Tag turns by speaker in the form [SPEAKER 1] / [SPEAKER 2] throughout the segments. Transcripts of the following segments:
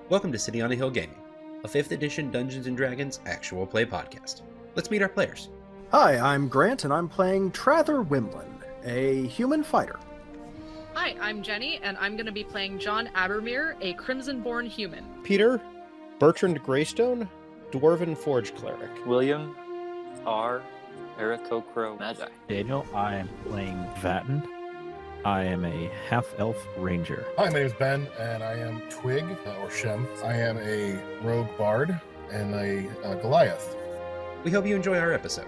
[SPEAKER 1] Welcome to City on a Hill Gaming, a 5th edition Dungeons & Dragons actual play podcast. Let's meet our players.
[SPEAKER 2] Hi, I'm Grant, and I'm playing Trather Wimlin, a human fighter.
[SPEAKER 3] Hi, I'm Jenny, and I'm going to be playing John Abermere, a Crimson-born human.
[SPEAKER 4] Peter, Bertrand Greystone, Dwarven Forge Cleric.
[SPEAKER 5] William R. Aarakocra Magi.
[SPEAKER 6] Daniel, I am playing Vatten. I am a half-elf ranger.
[SPEAKER 7] Hi, my name is Ben, and I am Twig, or Shem. I am a rogue bard and a Goliath.
[SPEAKER 1] We hope you enjoy our episode.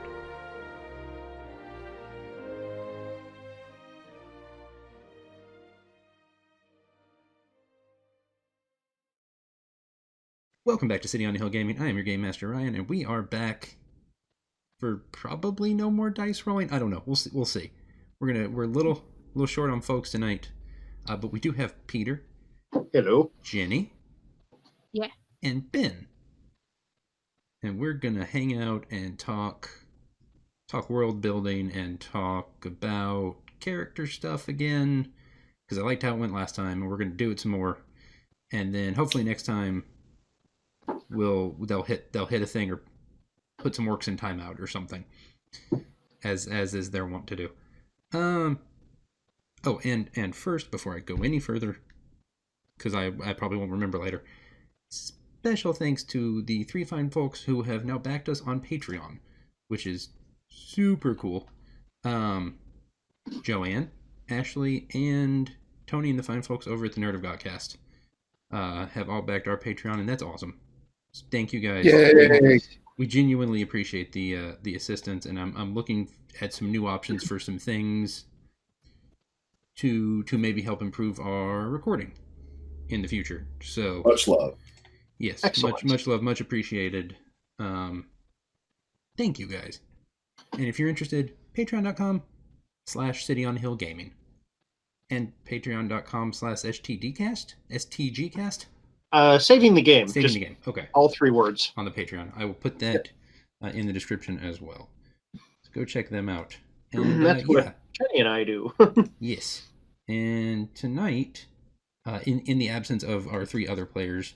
[SPEAKER 1] Welcome back to City on a Hill Gaming. I am your Game Master Ryan, and we are back for probably no more dice rolling. I don't know. We'll see. We're a little short on folks tonight, but we do have Peter.
[SPEAKER 8] Hello.
[SPEAKER 1] Jenny.
[SPEAKER 3] Yeah.
[SPEAKER 1] And Ben. And we're gonna hang out and talk world building and talk about character stuff again, because I liked how it went last time, and we're gonna do it some more. And then hopefully next time they'll hit a thing or put some orcs in timeout or something, as is their wont to do. Oh, and first, before I go any further, because I probably won't remember later, special thanks to the 3 fine folks who have now backed us on Patreon, which is super cool. Joanne, Ashley, and Tony and the fine folks over at the Nerd of Godcast have all backed our Patreon, and that's awesome. Thank you guys.
[SPEAKER 8] Yay.
[SPEAKER 1] We genuinely appreciate the assistance, and I'm looking at some new options for some things to maybe help improve our recording in the future. So
[SPEAKER 8] Much love.
[SPEAKER 1] yes,
[SPEAKER 8] Excellent.
[SPEAKER 1] much love, much appreciated. Thank you guys. And if you're interested, patreon.com/cityonhillgaming and patreon.com/stgcast.
[SPEAKER 8] Saving the game.
[SPEAKER 1] Saving
[SPEAKER 8] Just
[SPEAKER 1] the game. Okay.
[SPEAKER 8] all 3 words.
[SPEAKER 1] On the Patreon. I will put that in the description as well. So go check them out. And
[SPEAKER 8] That's what Jenny and I do.
[SPEAKER 1] Yes. And tonight, in the absence of our 3 other players,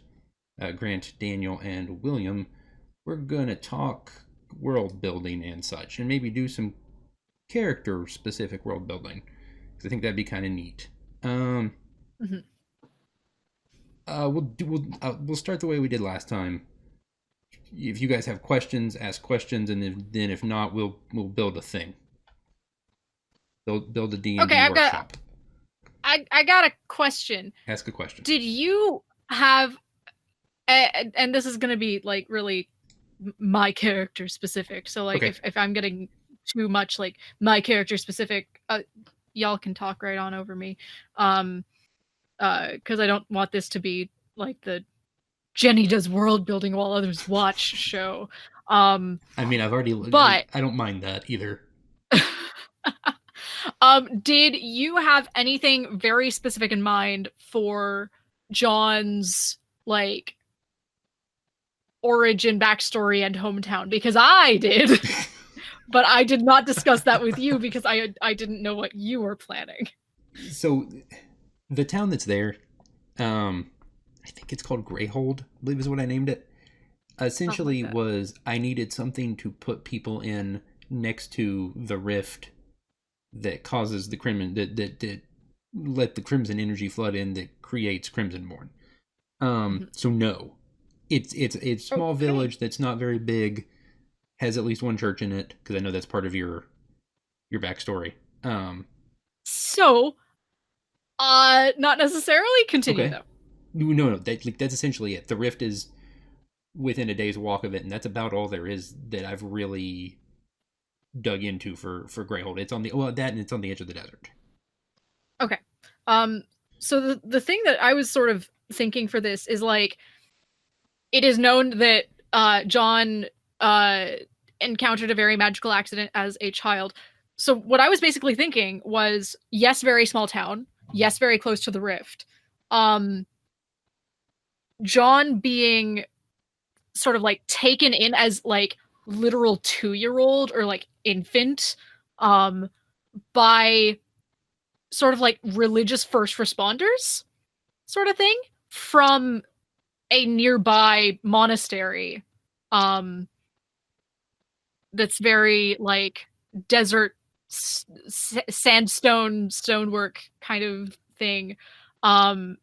[SPEAKER 1] Grant, Daniel, and William, we're going to talk world building and such, and maybe do some character-specific world building, because I think that'd be kind of neat. We'll start the way we did last time. If you guys have questions, ask questions, and then if not, we'll build a thing. Build a D&D workshop.
[SPEAKER 3] I got a question.
[SPEAKER 1] Ask a question.
[SPEAKER 3] Did you have, and this is going to be like really my character specific, so like
[SPEAKER 1] Okay.
[SPEAKER 3] if I'm getting too much like my character specific, y'all can talk right on over me, because I don't want this to be like the Jenny does world building while others watch show.
[SPEAKER 1] I mean, but I don't mind that either.
[SPEAKER 3] Did you have anything very specific in mind for John's like origin, backstory, and hometown? Because I did, but I did not discuss that with you because I didn't know what you were planning.
[SPEAKER 1] So, the town that's there, I think it's called Greyhold, I believe is what I named it. Essentially, I needed something to put people in next to the rift that causes the Crimson, that let the Crimson energy flood in that creates Crimsonborn. So no, it's a small village that's not very big, has at least 1 church in it, because I know that's part of your backstory.
[SPEAKER 3] So, not necessarily. Continue though.
[SPEAKER 1] No, that's essentially it. The rift is within a day's walk of it, and that's about all there is that I've really dug into for Greyhold. It's on it's on the edge of the desert.
[SPEAKER 3] Okay. So the thing that I was sort of thinking for this is like, it is known that John encountered a very magical accident as a child. So what I was basically thinking was, yes, very small town. Yes, very close to the rift. John being sort of like taken in as like literal 2-year-old or like infant by sort of like religious first responders sort of thing from a nearby monastery that's very like desert sandstone stonework kind of thing. And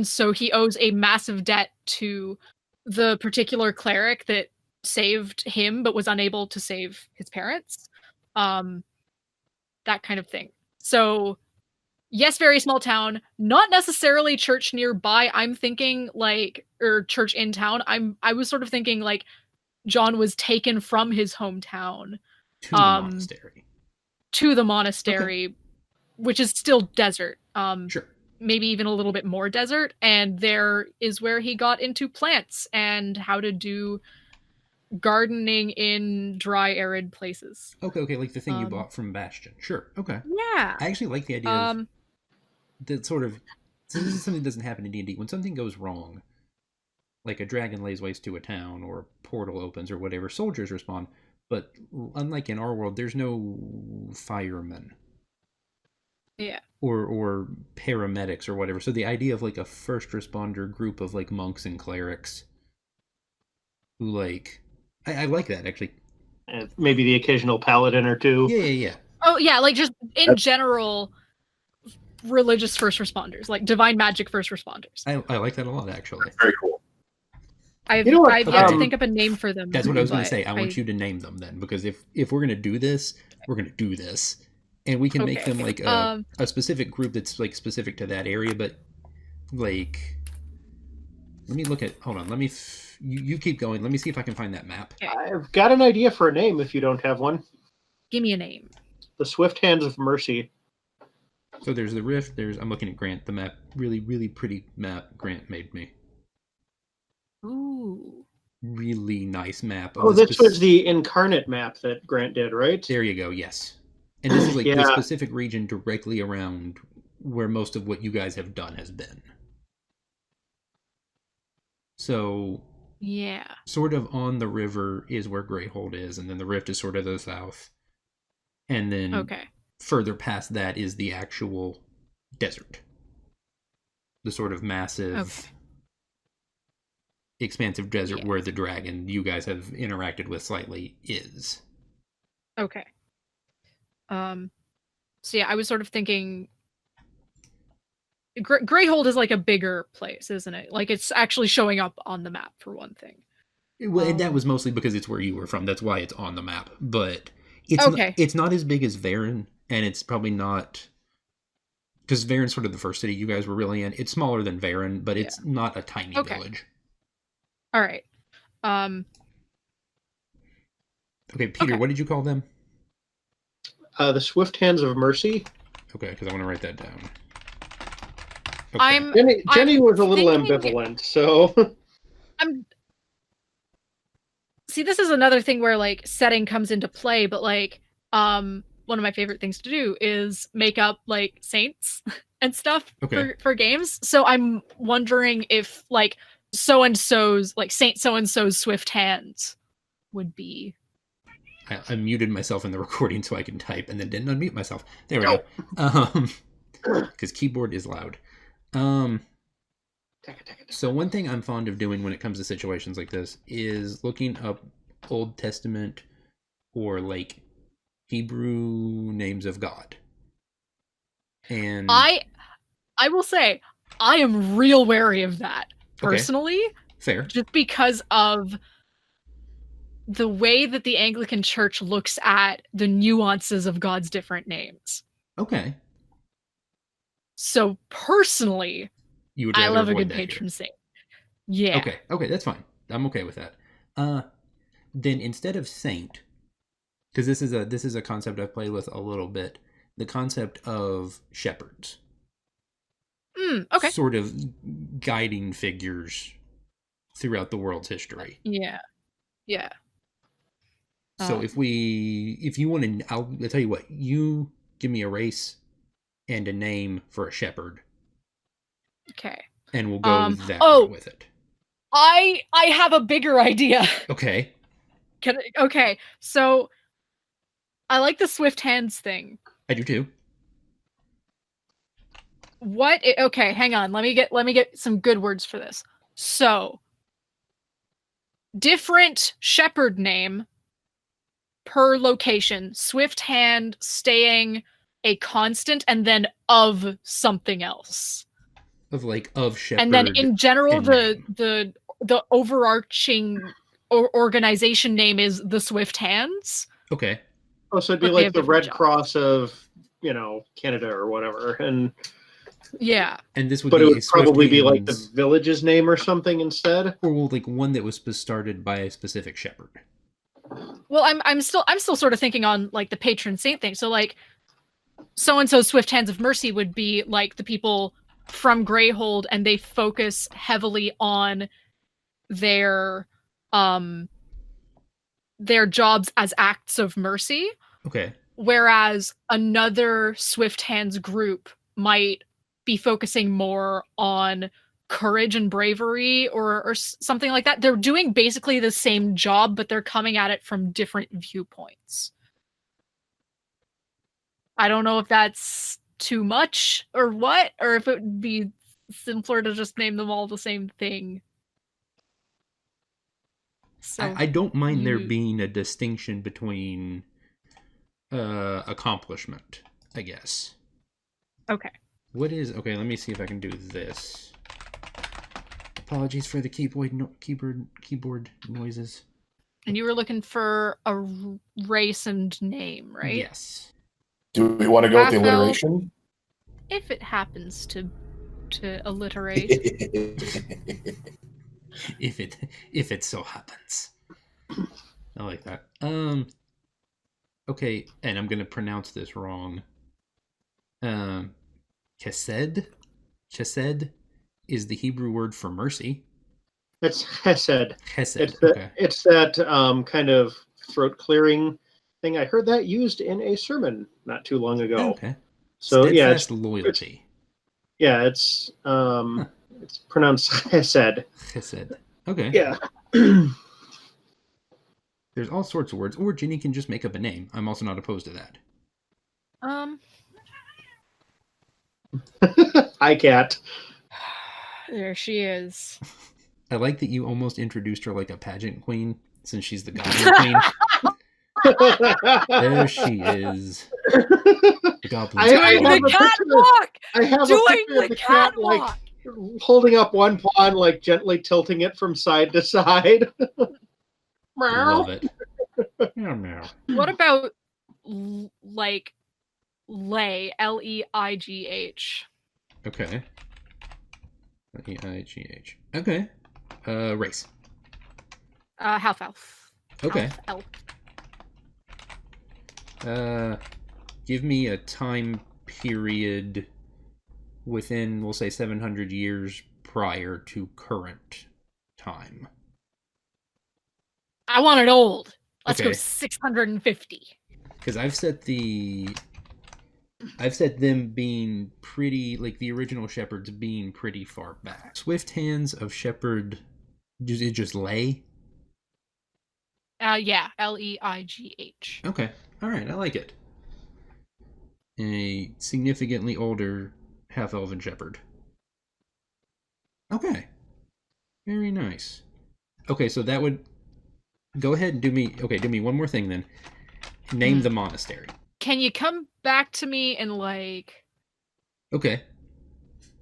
[SPEAKER 3] so he owes a massive debt to the particular cleric that saved him but was unable to save his parents. That kind of thing. So yes, very small town, not necessarily church nearby. I'm thinking like, or church in town. I was sort of thinking like John was taken from his hometown
[SPEAKER 1] To the monastery.
[SPEAKER 3] to the monastery, which is still desert.
[SPEAKER 1] Sure.
[SPEAKER 3] Maybe even a little bit more desert, and there is where he got into plants and how to do gardening in dry, arid places.
[SPEAKER 1] Okay, like the thing you bought from Bastion. Sure, okay.
[SPEAKER 3] Yeah.
[SPEAKER 1] I actually like the idea of that sort of. So this is something that doesn't happen in D&D. When something goes wrong, like a dragon lays waste to a town or a portal opens or whatever, soldiers respond. But unlike in our world, there's no firemen.
[SPEAKER 3] Yeah.
[SPEAKER 1] Or paramedics or whatever. So the idea of like a first responder group of like monks and clerics who like I like that actually.
[SPEAKER 8] And maybe the occasional paladin or two.
[SPEAKER 1] Yeah.
[SPEAKER 3] Oh yeah, like just in general religious first responders, like divine magic first responders.
[SPEAKER 1] I like that a lot actually.
[SPEAKER 7] Very cool.
[SPEAKER 3] I've
[SPEAKER 8] You know what,
[SPEAKER 3] yet to
[SPEAKER 1] okay.
[SPEAKER 3] think up a name for them.
[SPEAKER 1] That's what I was going to
[SPEAKER 3] but
[SPEAKER 1] say. I want you to name them then, because if we're going to do this, we're going to do this. And we can make
[SPEAKER 3] Okay.
[SPEAKER 1] them like a specific group that's like specific to that area, but like, let me look at, hold on, let me, you keep going. Let me see if I can find that map.
[SPEAKER 8] I've got an idea for a name if you don't have one.
[SPEAKER 3] Give me a name.
[SPEAKER 8] The Swift Hands of Mercy.
[SPEAKER 1] So there's the rift, I'm looking at Grant, the map, really, really pretty map Grant made me.
[SPEAKER 3] Ooh.
[SPEAKER 1] Really nice map.
[SPEAKER 8] Oh, this was the Incarnate map that Grant did, right?
[SPEAKER 1] There you go, yes. And this is like the
[SPEAKER 8] Yeah.
[SPEAKER 1] specific region directly around where most of what you guys have done has been. So,
[SPEAKER 3] Yeah.
[SPEAKER 1] sort of on the river is where Greyhold is, and then the rift is sort of the south. And then
[SPEAKER 3] Okay.
[SPEAKER 1] further past that is the actual desert. The sort of massive,
[SPEAKER 3] Okay.
[SPEAKER 1] expansive desert
[SPEAKER 3] Yeah.
[SPEAKER 1] where the dragon you guys have interacted with slightly is.
[SPEAKER 3] Okay. So yeah, I was sort of thinking Greyhold is like a bigger place, isn't it? Like it's actually showing up on the map for one thing.
[SPEAKER 1] Well, and that was mostly because it's where you were from. That's why it's on the map. But it's
[SPEAKER 3] Okay.
[SPEAKER 1] it's not as big as Varen, and it's probably not, because Varen's sort of the first city you guys were really in. It's smaller than Varen, but it's not a tiny
[SPEAKER 3] Okay.
[SPEAKER 1] village.
[SPEAKER 3] All right.
[SPEAKER 1] Okay, Peter,
[SPEAKER 3] Okay.
[SPEAKER 1] what did you call them?
[SPEAKER 8] The Swift Hands of Mercy.
[SPEAKER 1] Okay, because I want to write that down. Okay.
[SPEAKER 8] Jenny was a little
[SPEAKER 3] thinking-
[SPEAKER 8] ambivalent, so
[SPEAKER 3] See, this is another thing where like setting comes into play, but like one of my favorite things to do is make up like saints and stuff
[SPEAKER 1] Okay.
[SPEAKER 3] for games. So I'm wondering if like so and so's like Saint so and so's swift hands would be.
[SPEAKER 1] I muted myself in the recording so I can type, and then didn't unmute myself. There we go. Because keyboard is loud. So one thing I'm fond of doing when it comes to situations like this is looking up Old Testament or like Hebrew names of God. And
[SPEAKER 3] I will say I am real wary of that personally,
[SPEAKER 1] fair.
[SPEAKER 3] just because of the way that the Anglican Church looks at the nuances of God's different names.
[SPEAKER 1] Okay.
[SPEAKER 3] So personally,
[SPEAKER 1] You would
[SPEAKER 3] I
[SPEAKER 1] rather
[SPEAKER 3] love a
[SPEAKER 1] avoid
[SPEAKER 3] good
[SPEAKER 1] that here.
[SPEAKER 3] patron saint. Yeah.
[SPEAKER 1] Okay, that's fine. I'm okay with that. Then instead of saint, because this is a concept I've played with a little bit, the concept of shepherds.
[SPEAKER 3] Okay.
[SPEAKER 1] Sort of guiding figures throughout the world's history.
[SPEAKER 3] Yeah. Yeah.
[SPEAKER 1] So if you want to, I'll tell you what, you give me a race and a name for a shepherd,
[SPEAKER 3] Okay.
[SPEAKER 1] and we'll go that
[SPEAKER 3] oh.
[SPEAKER 1] way with it.
[SPEAKER 3] I have a bigger idea.
[SPEAKER 1] Okay.
[SPEAKER 3] Okay. So I like the swift hands thing.
[SPEAKER 1] I do too.
[SPEAKER 3] Okay, hang on. Let me get some good words for this. So, different shepherd name per location. Swift Hand staying a constant, and then of something else.
[SPEAKER 1] Of shepherd.
[SPEAKER 3] And then in general,
[SPEAKER 1] and
[SPEAKER 3] the overarching organization name is the Swift Hands.
[SPEAKER 1] Okay.
[SPEAKER 8] Oh, so it'd be
[SPEAKER 3] But they
[SPEAKER 8] like
[SPEAKER 3] have
[SPEAKER 8] the
[SPEAKER 3] different
[SPEAKER 8] Red
[SPEAKER 3] jobs.
[SPEAKER 8] Cross of, Canada or whatever. And
[SPEAKER 3] Yeah.
[SPEAKER 1] And this would
[SPEAKER 8] but
[SPEAKER 1] be
[SPEAKER 8] it
[SPEAKER 1] a
[SPEAKER 8] would probably be like the
[SPEAKER 1] Swift Hands-
[SPEAKER 8] village's name or something instead.
[SPEAKER 1] or like one that was started by a specific shepherd.
[SPEAKER 3] Well, I'm still sort of thinking on like the patron saint thing. So like so and so Swift Hands of Mercy would be like the people from Greyhold, and they focus heavily on their jobs as acts of mercy.
[SPEAKER 1] Okay.
[SPEAKER 3] Whereas another Swift Hands group might be focusing more on courage and bravery or something like that. They're doing basically the same job, but they're coming at it from different viewpoints. I don't know if that's too much or what, or if it would be simpler to just name them all the same thing. So
[SPEAKER 1] I don't mind there
[SPEAKER 3] you-
[SPEAKER 1] being a distinction between accomplishment, I guess.
[SPEAKER 3] okay.
[SPEAKER 1] Okay, let me see if I can do this. Apologies for the keyboard noises.
[SPEAKER 3] And you were looking for a race and name, right?
[SPEAKER 1] Yes.
[SPEAKER 7] Do we want to go with the
[SPEAKER 3] Raphael.
[SPEAKER 7] alliteration?
[SPEAKER 3] If it happens to alliterate.
[SPEAKER 1] If it so happens. I like that. Okay, and I'm gonna pronounce this wrong. Chesed is the Hebrew word for mercy.
[SPEAKER 8] It's Hesed.
[SPEAKER 1] Chesed.
[SPEAKER 8] It's that kind of throat clearing thing. I heard that used in a sermon not too long ago.
[SPEAKER 1] Okay.
[SPEAKER 8] So yeah,
[SPEAKER 1] Steadfast loyalty.
[SPEAKER 8] it's pronounced Hesed.
[SPEAKER 1] Chesed. Okay.
[SPEAKER 8] Yeah.
[SPEAKER 1] There's all sorts of words, or Ginny can just make up a name. I'm also not opposed to that.
[SPEAKER 8] Hi, cat.
[SPEAKER 3] There she is.
[SPEAKER 1] I like that you almost introduced her like a pageant queen, since she's the goblin queen. There she is. The goblin
[SPEAKER 8] I
[SPEAKER 1] queen.
[SPEAKER 8] have a
[SPEAKER 3] catwalk!
[SPEAKER 8] I have a
[SPEAKER 3] Doing
[SPEAKER 8] picture of
[SPEAKER 3] the
[SPEAKER 8] the cat like holding up one paw and like gently tilting it from side to side.
[SPEAKER 1] Love it. Meow, meow.
[SPEAKER 3] What about like Leigh, Leigh?
[SPEAKER 1] Okay. Leigh. Okay. Race.
[SPEAKER 3] Half elf.
[SPEAKER 1] Okay.
[SPEAKER 3] Half elf.
[SPEAKER 1] Give me a time period within, we'll say, 700 years prior to current time.
[SPEAKER 3] I want it old. Let's go
[SPEAKER 1] Okay.
[SPEAKER 3] 650.
[SPEAKER 1] Because I've set them being pretty, like the original shepherds being pretty far back. Swift Hands of Shepherd, is it just Leigh?
[SPEAKER 3] Yeah, Leigh.
[SPEAKER 1] Okay, alright, I like it. A significantly older half-elven shepherd. Okay. Very nice. Okay, so that would... Go ahead and do me one more thing then. Name the monastery.
[SPEAKER 3] Can you come back to me in like
[SPEAKER 1] Okay.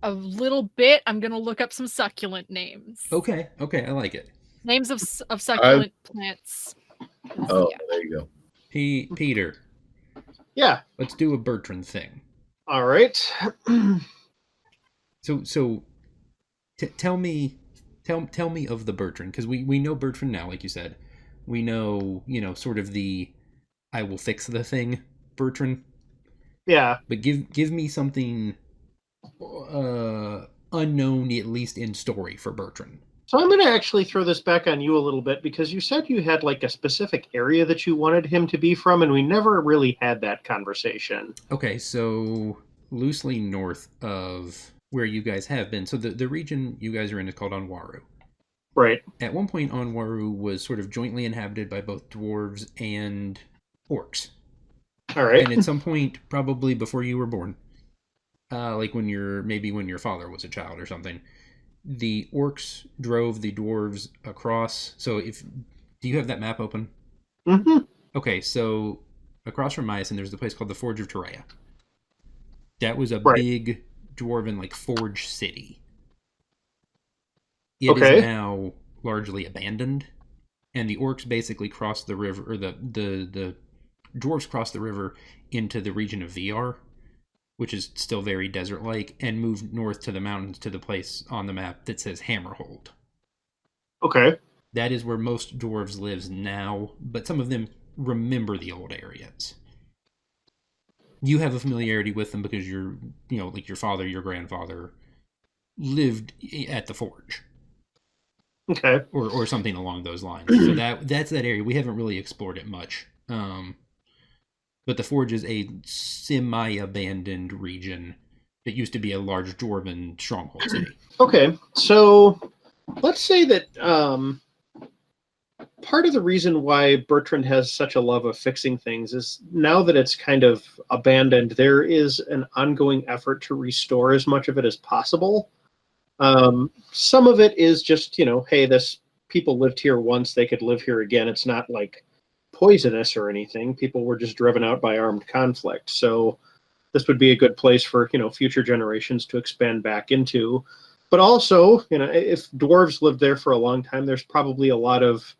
[SPEAKER 3] a little bit? I'm gonna look up some succulent names.
[SPEAKER 1] Okay, I like it.
[SPEAKER 3] Names of succulent plants.
[SPEAKER 7] Oh,
[SPEAKER 3] Yeah.
[SPEAKER 7] there you go.
[SPEAKER 1] Peter,
[SPEAKER 8] Yeah.
[SPEAKER 1] let's do a Bertrand thing.
[SPEAKER 8] All right.
[SPEAKER 1] So tell me of the Bertrand, because we know Bertrand now, like you said. We know, sort of the I will fix the thing Bertrand.
[SPEAKER 8] Yeah.
[SPEAKER 1] But give me something unknown, at least in story, for Bertrand.
[SPEAKER 8] So I'm going to actually throw this back on you a little bit because you said you had like a specific area that you wanted him to be from, and we never really had that conversation.
[SPEAKER 1] Okay, so loosely north of where you guys have been. So the region you guys are in is called Anwaru.
[SPEAKER 8] Right.
[SPEAKER 1] At one point, Anwaru was sort of jointly inhabited by both dwarves and orcs.
[SPEAKER 8] All right.
[SPEAKER 1] And at some point, probably before you were born, like when your father was a child or something, the orcs drove the dwarves across. So do you have that map open?
[SPEAKER 8] Mm-hmm.
[SPEAKER 1] Okay, so across from Myosin, there's the place called the Forge of Terea. That was a
[SPEAKER 8] Right.
[SPEAKER 1] big dwarven like forge city. It
[SPEAKER 8] Okay.
[SPEAKER 1] is now largely abandoned, and the orcs basically crossed the river, or the dwarves crossed the river into the region of VR, which is still very desert-like, and moved north to the mountains to the place on the map that says Hammerhold.
[SPEAKER 8] Okay.
[SPEAKER 1] That is where most dwarves lives now, but some of them remember the old areas. You have a familiarity with them because like your father, your grandfather lived at the forge.
[SPEAKER 8] Okay.
[SPEAKER 1] Or something along those lines. So that's that area. We haven't really explored it much. But the forge is a semi-abandoned region that used to be a large dwarven stronghold city.
[SPEAKER 8] Okay. So let's say that part of the reason why Bertrand has such a love of fixing things is now that it's kind of abandoned, there is an ongoing effort to restore as much of it as possible. Some of it is just, hey, this people lived here once, they could live here again. It's not like poisonous or anything. People were just driven out by armed conflict. So this would be a good place for, future generations to expand back into. But also, if dwarves lived there for a long time, there's probably a lot of,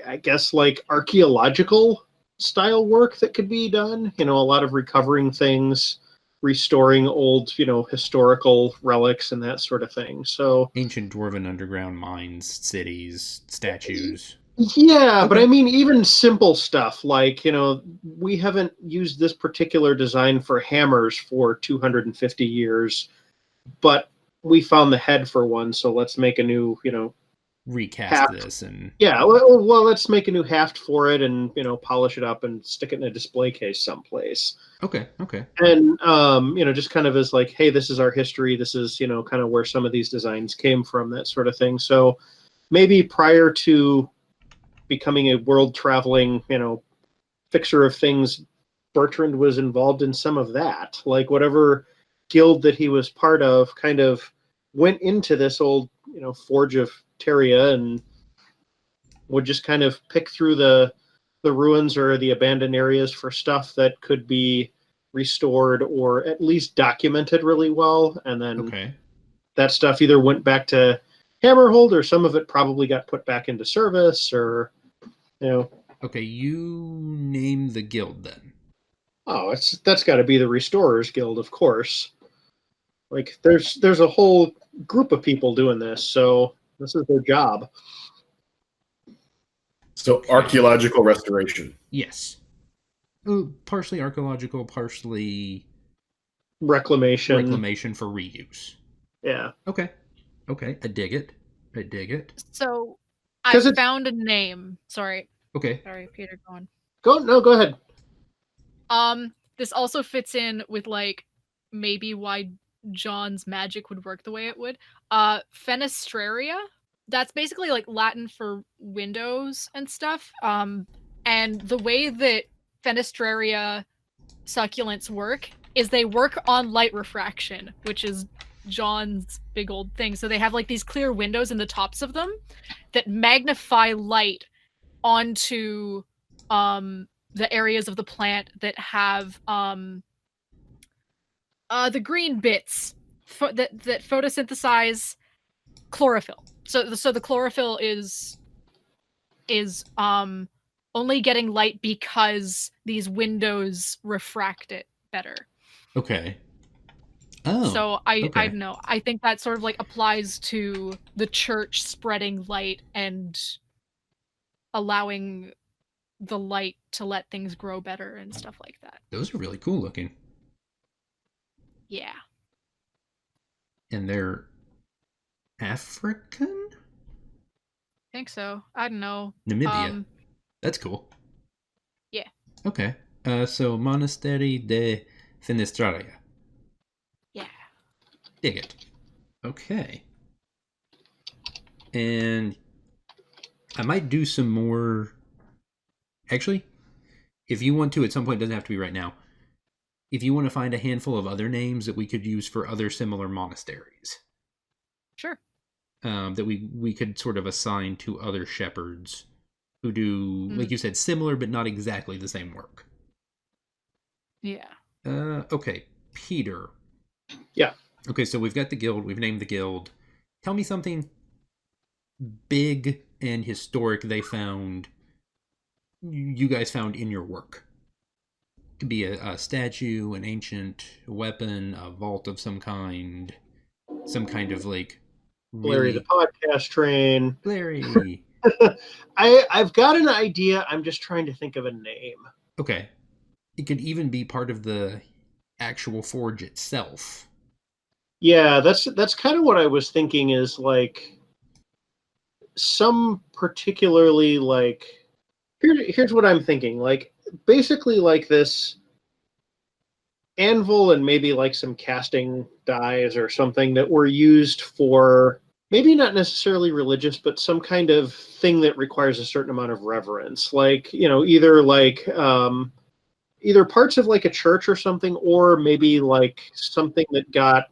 [SPEAKER 8] I guess, like archaeological style work that could be done. A lot of recovering things, restoring old, historical relics and that sort of thing. So
[SPEAKER 1] ancient dwarven underground mines, cities, statues.
[SPEAKER 8] Yeah, but
[SPEAKER 1] Okay.
[SPEAKER 8] I mean, even simple stuff like, we haven't used this particular design for hammers for 250 years, but we found the head for one, so let's make a new,
[SPEAKER 1] Recast
[SPEAKER 8] haft.
[SPEAKER 1] this and
[SPEAKER 8] Yeah, well, let's make a new haft for it and, polish it up and stick it in a display case someplace.
[SPEAKER 1] okay.
[SPEAKER 8] And, just kind of as like, hey, this is our history. This is, kind of where some of these designs came from, that sort of thing. So maybe prior to becoming a world traveling, fixer of things, Bertrand was involved in some of that. Like whatever guild that he was part of kind of went into this old, Forge of Terea and would just kind of pick through the ruins or the abandoned areas for stuff that could be restored or at least documented really well. And then that stuff either went back to Hammerhold or some of it probably got put back into service or,
[SPEAKER 1] Okay, you name the guild then.
[SPEAKER 8] Oh, that's got to be the Restorers Guild, of course. Like there's a whole group of people doing this, so this is their job.
[SPEAKER 7] So archaeological restoration.
[SPEAKER 1] Yes. Partially archaeological, partially
[SPEAKER 8] Reclamation
[SPEAKER 1] for reuse.
[SPEAKER 8] Yeah.
[SPEAKER 1] Okay. I dig it.
[SPEAKER 3] So
[SPEAKER 8] 'Cause
[SPEAKER 3] I
[SPEAKER 8] it's-
[SPEAKER 3] found a name. Sorry,
[SPEAKER 1] Okay.
[SPEAKER 3] Peter, go on.
[SPEAKER 8] Go ahead.
[SPEAKER 3] This also fits in with like maybe why John's magic would work the way it would. Fenestraria. That's basically like Latin for windows and stuff. And the way that Fenestraria succulents work is they work on light refraction, which is John's big old thing. So they have like these clear windows in the tops of them that magnify light onto the areas of the plant that have the green bits that photosynthesize chlorophyll. So the chlorophyll is only getting light because these windows refract it better.
[SPEAKER 1] Okay. Oh.
[SPEAKER 3] So I
[SPEAKER 1] okay.
[SPEAKER 3] don't know. I think that sort of like applies to the church spreading light and allowing the light to let things grow better and stuff like that.
[SPEAKER 1] Those are really cool looking.
[SPEAKER 3] Yeah.
[SPEAKER 1] And they're African?
[SPEAKER 3] I think so. I don't know.
[SPEAKER 1] Namibia. That's cool.
[SPEAKER 3] Yeah.
[SPEAKER 1] Okay. So Monastery de Fenestraria.
[SPEAKER 3] Yeah.
[SPEAKER 1] Dig it. Okay. And I might do some more. Actually, if you want to, at some point, it doesn't have to be right now. If you want to find a handful of other names that we could use for other similar monasteries,
[SPEAKER 3] Sure.
[SPEAKER 1] that we could sort of assign to other shepherds who do, like you said, similar but not exactly the same work.
[SPEAKER 3] Yeah.
[SPEAKER 1] Okay, Peter.
[SPEAKER 8] Yeah.
[SPEAKER 1] Okay, so we've got the guild. We've named the guild. Tell me something big and historic you guys found in your work. It could be a statue, an ancient weapon, a vault of some kind of like
[SPEAKER 8] Larry the
[SPEAKER 1] really
[SPEAKER 8] podcast train.
[SPEAKER 1] Larry.
[SPEAKER 8] I've got an idea. I'm just trying to think of a name.
[SPEAKER 1] Okay. It could even be part of the actual forge itself.
[SPEAKER 8] Yeah, that's kind of what I was thinking, is like some particularly like here's what I'm thinking. Like basically like this anvil and maybe like some casting dies or something that were used for maybe not necessarily religious, but some kind of thing that requires a certain amount of reverence. Like, either like either parts of like a church or something, or maybe like something that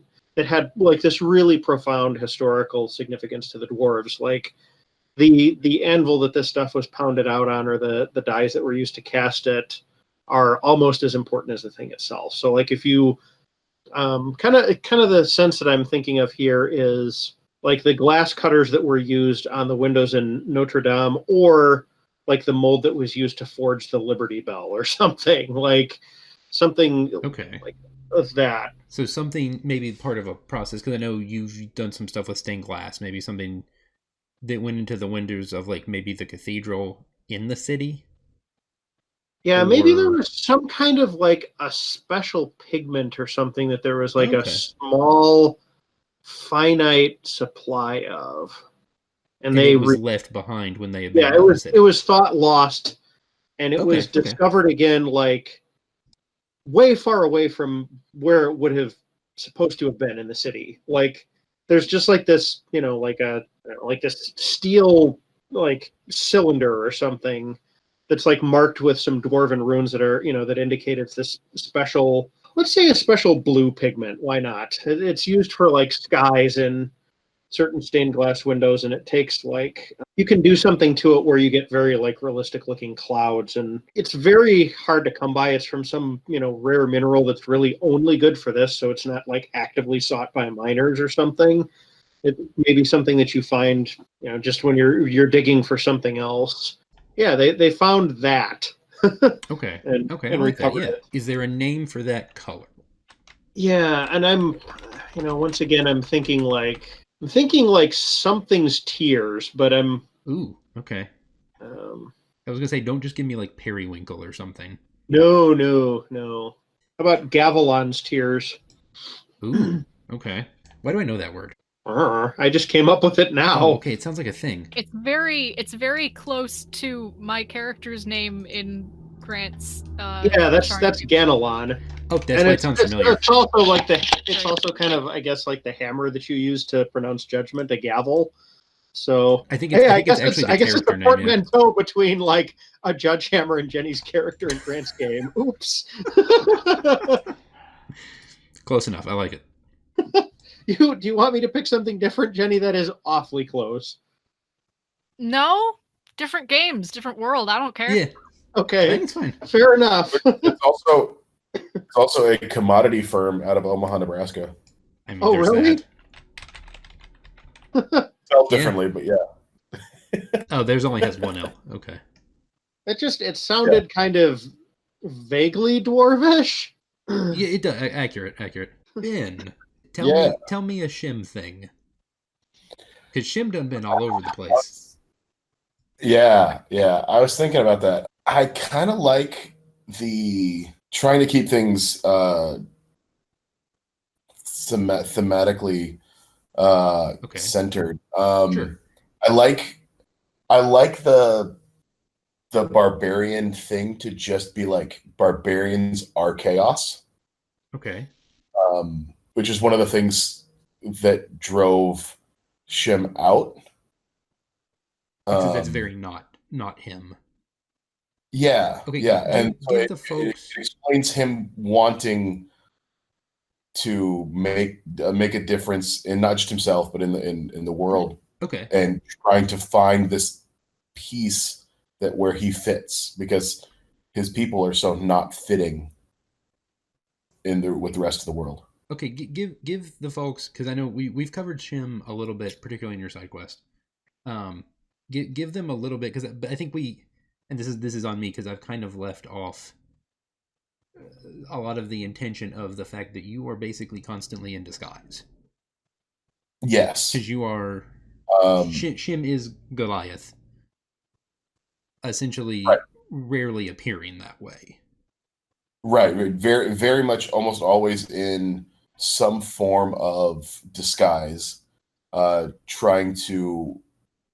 [SPEAKER 8] had like this really profound historical significance to the dwarves. Like the anvil that this stuff was pounded out on, or the dies that were used to cast it, are almost as important as the thing itself. So like if you kind of the sense that I'm thinking of here is like the glass cutters that were used on the windows in Notre Dame, or like the mold that was used to forge the Liberty Bell or something like
[SPEAKER 1] Okay.
[SPEAKER 8] like of that.
[SPEAKER 1] So something maybe part of a process, because I know you've done some stuff with stained glass, maybe something that went into the windows of like maybe the cathedral in the city.
[SPEAKER 8] Yeah, maybe there was some kind of like a special pigment or something that there was like a small finite supply of, and
[SPEAKER 1] it was left behind when they
[SPEAKER 8] it was thought lost, and it was discovered again like way far away from where it would have supposed to have been in the city. Like there's just like this, like this steel like cylinder or something that's like marked with some dwarven runes that are, that indicate it's this special, let's say a special blue pigment. Why not? It's used for like skies in certain stained glass windows, and it takes like, you can do something to it where you get very like realistic looking clouds, and it's very hard to come by. It's from some, rare mineral that's really only good for this. So it's not like actively sought by miners or something. It may be something that you find, just when you're digging for something else. Yeah, they found that.
[SPEAKER 1] Okay.
[SPEAKER 8] and
[SPEAKER 1] I like that. Yeah.
[SPEAKER 8] it.
[SPEAKER 1] Is there a name for that color?
[SPEAKER 8] Yeah, and I'm, once again, I'm thinking like something's tears, but I'm.
[SPEAKER 1] Ooh, okay. I was gonna say, don't just give me like periwinkle or something.
[SPEAKER 8] No. How about Gavilan's tears?
[SPEAKER 1] Ooh, okay. Why do I know that word?
[SPEAKER 8] I just came up with it now.
[SPEAKER 1] Oh, okay, it sounds like a thing.
[SPEAKER 3] It's very close to my character's name in Grant's.
[SPEAKER 8] Yeah, that's Ganelon.
[SPEAKER 1] Oh, that's why it sounds familiar.
[SPEAKER 8] It's also like it's also kind of, I guess, like the hammer that you use to pronounce judgment, a gavel. So
[SPEAKER 1] I guess it's a
[SPEAKER 8] portmanteau between like a judge hammer and Jenny's character in Grant's game. Oops.
[SPEAKER 1] Close enough. I like it.
[SPEAKER 8] Do you want me to pick something different, Jenny? That is awfully close.
[SPEAKER 3] No, different games, different world. I don't care.
[SPEAKER 1] Yeah.
[SPEAKER 8] Okay.
[SPEAKER 1] I think it's fine.
[SPEAKER 8] Fair enough.
[SPEAKER 9] It's also a commodity firm out of Omaha, Nebraska.
[SPEAKER 1] I mean,
[SPEAKER 8] really?
[SPEAKER 9] Spelled differently, but yeah.
[SPEAKER 1] Oh, theirs only has one L. Okay.
[SPEAKER 8] It sounded kind of vaguely dwarvish.
[SPEAKER 1] Yeah, it does. Accurate. Ben, tell me a Shim thing. Because Shim done been all over the place.
[SPEAKER 9] Yeah. I was thinking about that. I kind of like the trying to keep things thematically centered.
[SPEAKER 1] Sure.
[SPEAKER 9] I like the barbarian thing to just be like barbarians are chaos.
[SPEAKER 1] Okay.
[SPEAKER 9] Which is one of the things that drove Shim out.
[SPEAKER 1] Because that's very not him.
[SPEAKER 9] Yeah.
[SPEAKER 1] Okay.
[SPEAKER 9] Yeah, and
[SPEAKER 1] give
[SPEAKER 9] so
[SPEAKER 1] the folks.
[SPEAKER 9] it explains him wanting to make a difference in not just himself but in the world,
[SPEAKER 1] Okay.
[SPEAKER 9] and trying to find this piece that where he fits, because his people are so not fitting with the rest of the world.
[SPEAKER 1] Okay, give the folks, because I know we've covered Shim a little bit, particularly in your side quest. Give them a little bit, because I think and this is on me because I've kind of left off a lot of the intention of the fact that you are basically constantly in disguise.
[SPEAKER 9] Yes,
[SPEAKER 1] Because you are Shim is Goliath, essentially
[SPEAKER 9] right.
[SPEAKER 1] rarely appearing that way.
[SPEAKER 9] Right, very, very much, almost always in some form of disguise, trying to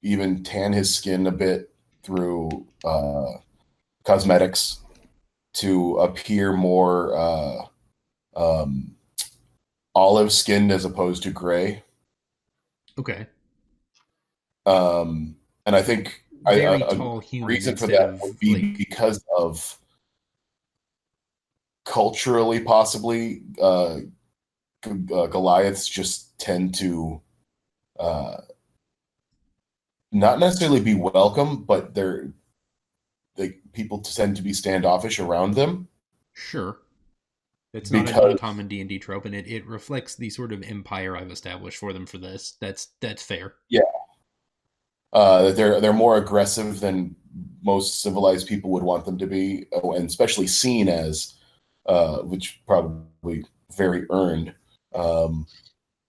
[SPEAKER 9] even tan his skin a bit through cosmetics to appear more olive skinned as opposed to gray.
[SPEAKER 1] Okay.
[SPEAKER 9] And I think
[SPEAKER 1] Very
[SPEAKER 9] a
[SPEAKER 1] tall human
[SPEAKER 9] reason for
[SPEAKER 1] instead
[SPEAKER 9] that
[SPEAKER 1] of,
[SPEAKER 9] would be because of culturally, possibly, Goliaths just tend to not necessarily be welcome, but people tend to be standoffish around them.
[SPEAKER 1] Sure. It's not an uncommon D&D trope, and it reflects the sort of empire I've established for them for this. That's fair.
[SPEAKER 9] Yeah. They're more aggressive than most civilized people would want them to be, and especially seen as, which probably very earned,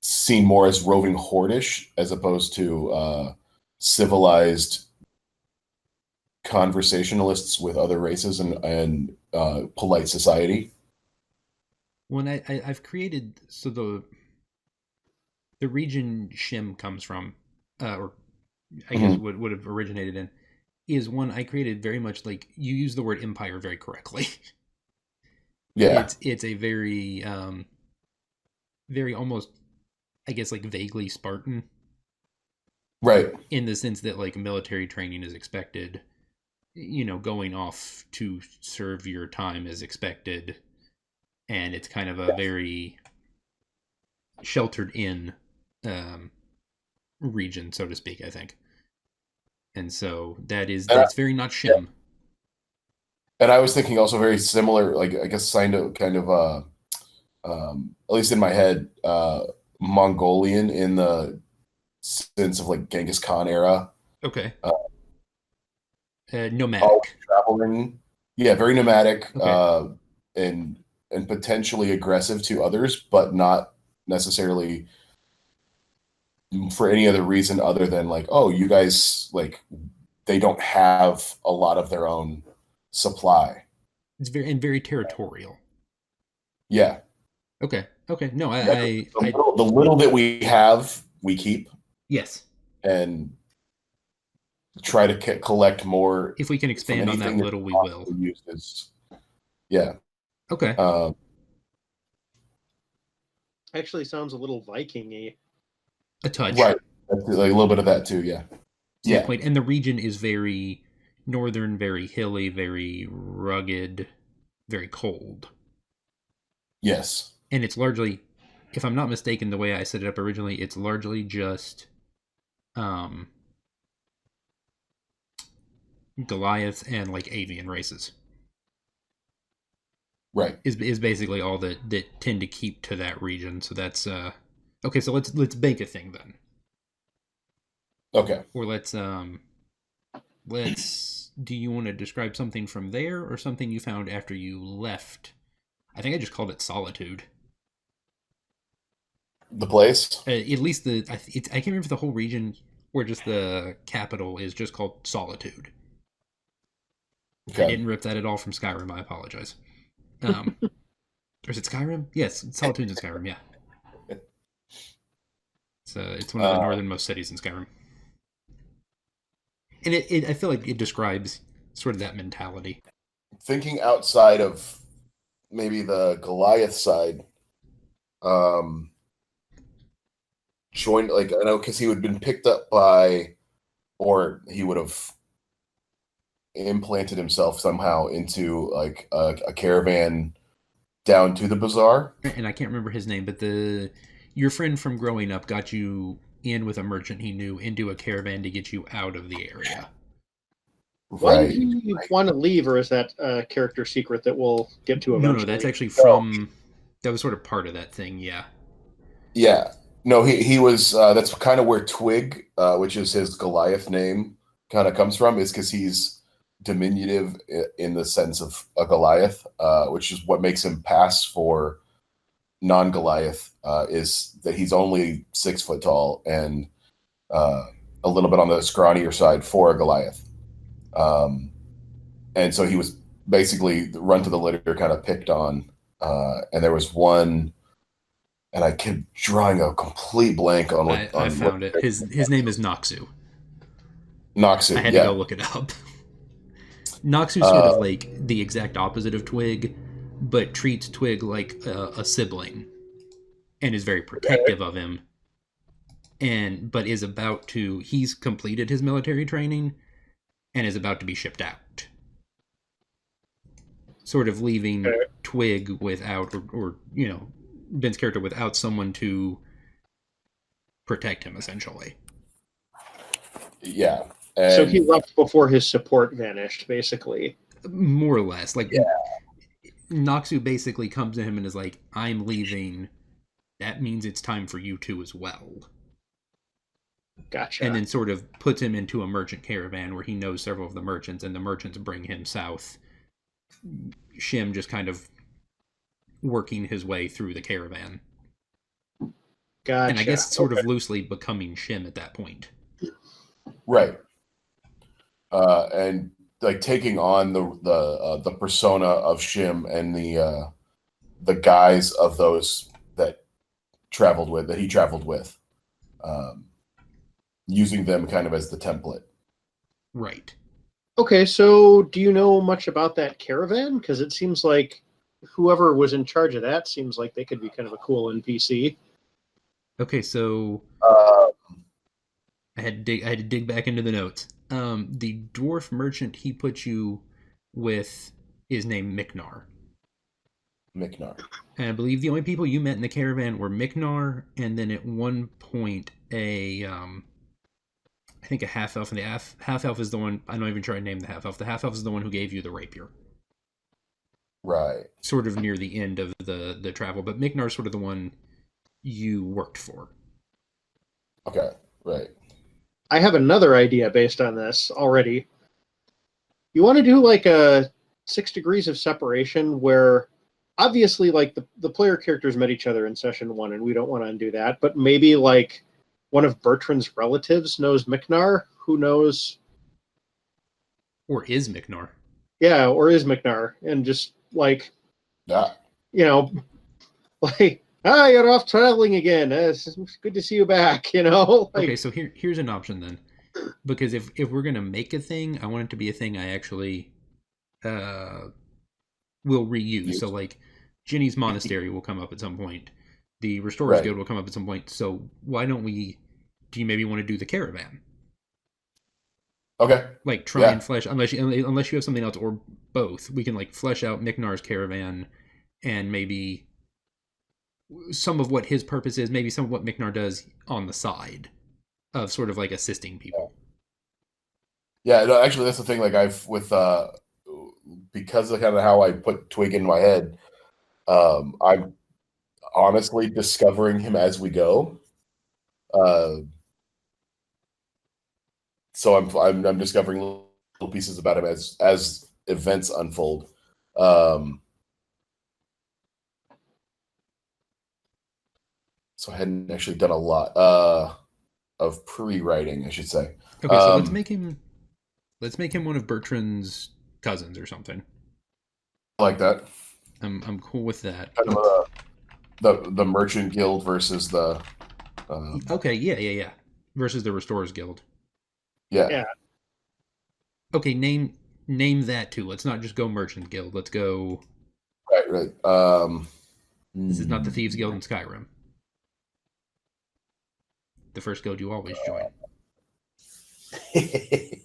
[SPEAKER 9] seen more as roving hordish as opposed to civilized conversationalists with other races and polite society.
[SPEAKER 1] When I've created, so the region Shim comes from, or I guess would have originated in, is one I created very much like, you use the word empire very correctly.
[SPEAKER 9] Yeah.
[SPEAKER 1] It's a very very almost, I guess, like vaguely Spartan.
[SPEAKER 9] Right.
[SPEAKER 1] In the sense that like military training is expected, going off to serve your time is expected, and it's kind of a very sheltered in region, so to speak, I think. And so that's very not Shim.
[SPEAKER 9] Yeah. And I was thinking also very similar, like, I guess kind of at least in my head, Mongolian in the sense of like Genghis Khan era.
[SPEAKER 1] Okay. Nomadic.
[SPEAKER 9] Traveling. Yeah, very nomadic,
[SPEAKER 1] Okay.
[SPEAKER 9] and potentially aggressive to others, but not necessarily for any other reason other than like, oh, you guys, like, they don't have a lot of their own supply.
[SPEAKER 1] It's very territorial.
[SPEAKER 9] Yeah.
[SPEAKER 1] Okay. No,
[SPEAKER 9] the little that we have, we keep.
[SPEAKER 1] Yes.
[SPEAKER 9] And try to collect more.
[SPEAKER 1] If we can expand on that little, we will. Yeah. Okay.
[SPEAKER 8] Actually sounds a little Viking-y.
[SPEAKER 1] A touch.
[SPEAKER 9] Right. Like a little bit of that too, yeah.
[SPEAKER 1] Yeah. And the region is very northern, very hilly, very rugged, very cold.
[SPEAKER 9] Yes.
[SPEAKER 1] And it's largely, if I'm not mistaken, the way I set it up originally, it's largely just Goliath and like avian races.
[SPEAKER 9] Right.
[SPEAKER 1] Is basically all that tend to keep to that region. So that's okay, so let's bake a thing then.
[SPEAKER 9] Okay.
[SPEAKER 1] Or let's do you want to describe something from there or something you found after you left? I think I just called it Solitude.
[SPEAKER 9] The place?
[SPEAKER 1] At least I can't remember the whole region or just the capital is just called Solitude. Okay. I didn't rip that at all from Skyrim. I apologize. Or is it Skyrim? Yes, Solitude's in Skyrim. Yeah. It's one of the northernmost cities in Skyrim. And I feel like it describes sort of that mentality.
[SPEAKER 9] Thinking outside of maybe the Goliath side, joined, like, I know because he would have been picked up by, or he would have implanted himself somehow into like a caravan down to the bazaar.
[SPEAKER 1] And I can't remember his name, but your friend from growing up got you in with a merchant he knew into a caravan to get you out of the area.
[SPEAKER 8] Why did he want to leave, or is that a character secret that we'll get to eventually?
[SPEAKER 1] No, that's actually from... That was sort of part of that thing, yeah.
[SPEAKER 9] Yeah. No, he was... that's kind of where Twig, which is his Goliath name, kind of comes from, is because he's diminutive in the sense of a Goliath, which is what makes him pass for non-Goliath, is that he's only 6 foot tall and a little bit on the scrawnier side for a Goliath. And so he was basically run to the litter, kind of picked on. And there was one, and I kept drawing a complete blank on what
[SPEAKER 1] I found it. His name is Noxu.
[SPEAKER 9] Noxu,
[SPEAKER 1] I had to go look it up. Noxu's sort of like the exact opposite of Twig, but treats Twig like a sibling and is very protective of him. But is about to... He's completed his military training and is about to be shipped out. Sort of leaving Twig without, or Ben's character without someone to protect him, essentially.
[SPEAKER 9] Yeah.
[SPEAKER 8] So he left before his support vanished, basically.
[SPEAKER 1] More or less. Like, Noxu basically comes to him and is like, I'm leaving. That means it's time for you to as well.
[SPEAKER 8] Gotcha.
[SPEAKER 1] And then sort of puts him into a merchant caravan where he knows several of the merchants, and the merchants bring him south. Shim just kind of working his way through the caravan.
[SPEAKER 8] Gotcha.
[SPEAKER 1] And I guess sort of loosely becoming Shim at that point.
[SPEAKER 9] Right. And like taking on the persona of Shim and the guise of those that he traveled with, using them kind of as the template.
[SPEAKER 1] Right.
[SPEAKER 8] Okay, so do you know much about that caravan? Because it seems like whoever was in charge of that seems like they could be kind of a cool NPC.
[SPEAKER 1] Okay, so I had to dig back into the notes. The dwarf merchant he put you with is named Miknar.
[SPEAKER 9] Miknar.
[SPEAKER 1] And I believe the only people you met in the caravan were Miknar, and then at one point I think a half elf, and the half elf is the one. I'm not even trying to name the half elf. The half elf is the one who gave you the rapier.
[SPEAKER 9] Right.
[SPEAKER 1] Sort of near the end of the travel, but Miknar's sort of the one you worked for.
[SPEAKER 9] Okay. Right.
[SPEAKER 8] I have another idea based on this already. You want to do like a 6 degrees of separation where obviously like the player characters met each other in session 1 and we don't want to undo that, but maybe like one of Bertrand's relatives knows Miknar, who knows...
[SPEAKER 1] Or is Miknar.
[SPEAKER 8] Yeah, or is Miknar. And just like, like, you're off traveling again. It's good to see you back, Like,
[SPEAKER 1] okay, so here's an option then. Because if we're going to make a thing, I want it to be a thing I actually will reuse. So like, Ginny's Monastery will come up at some point. The Restorers Guild will come up at some point. So why don't we... Do you maybe want to do the caravan?
[SPEAKER 9] Okay.
[SPEAKER 1] Like try and flesh, unless you have something else, or both. We can like flesh out Miknar's caravan, and maybe some of what his purpose is, maybe some of what Miknar does on the side of sort of like assisting people.
[SPEAKER 9] Yeah, no, actually, that's the thing. Like because of kind of how I put Twig in my head, I'm honestly discovering him as we go. So I'm discovering little pieces about him as events unfold. So I hadn't actually done a lot of pre-writing, I should say.
[SPEAKER 1] Okay, so let's make him one of Bertrand's cousins or something.
[SPEAKER 9] I like that.
[SPEAKER 1] I'm cool with that.
[SPEAKER 9] Kind of the Merchant Guild versus the
[SPEAKER 1] okay, yeah. Versus the Restorers Guild.
[SPEAKER 9] Yeah.
[SPEAKER 1] Okay, name that too. Let's not just go Merchant Guild. Let's go.
[SPEAKER 9] Right.
[SPEAKER 1] This is not the Thieves Guild in Skyrim. The first guild you always join. I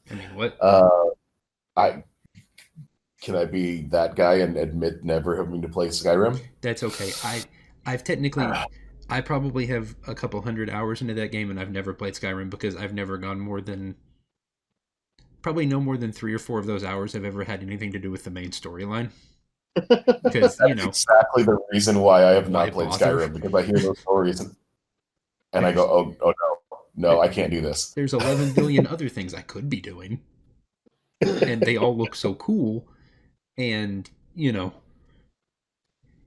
[SPEAKER 1] mean, what?
[SPEAKER 9] can I be that guy and admit never having to play Skyrim?
[SPEAKER 1] That's okay. I've technically, I probably have a couple hundred hours into that game, and I've never played Skyrim because I've never gone more than, probably no more than 3 or 4 of those hours have ever had anything to do with the main storyline. Because, you know,
[SPEAKER 9] exactly the reason why I have
[SPEAKER 1] Why
[SPEAKER 9] not played
[SPEAKER 1] bother?
[SPEAKER 9] Skyrim, because I hear those stories and I go, oh no, I can't do this.
[SPEAKER 1] there's 11 billion other things I could be doing, and they all look so cool, and, you know,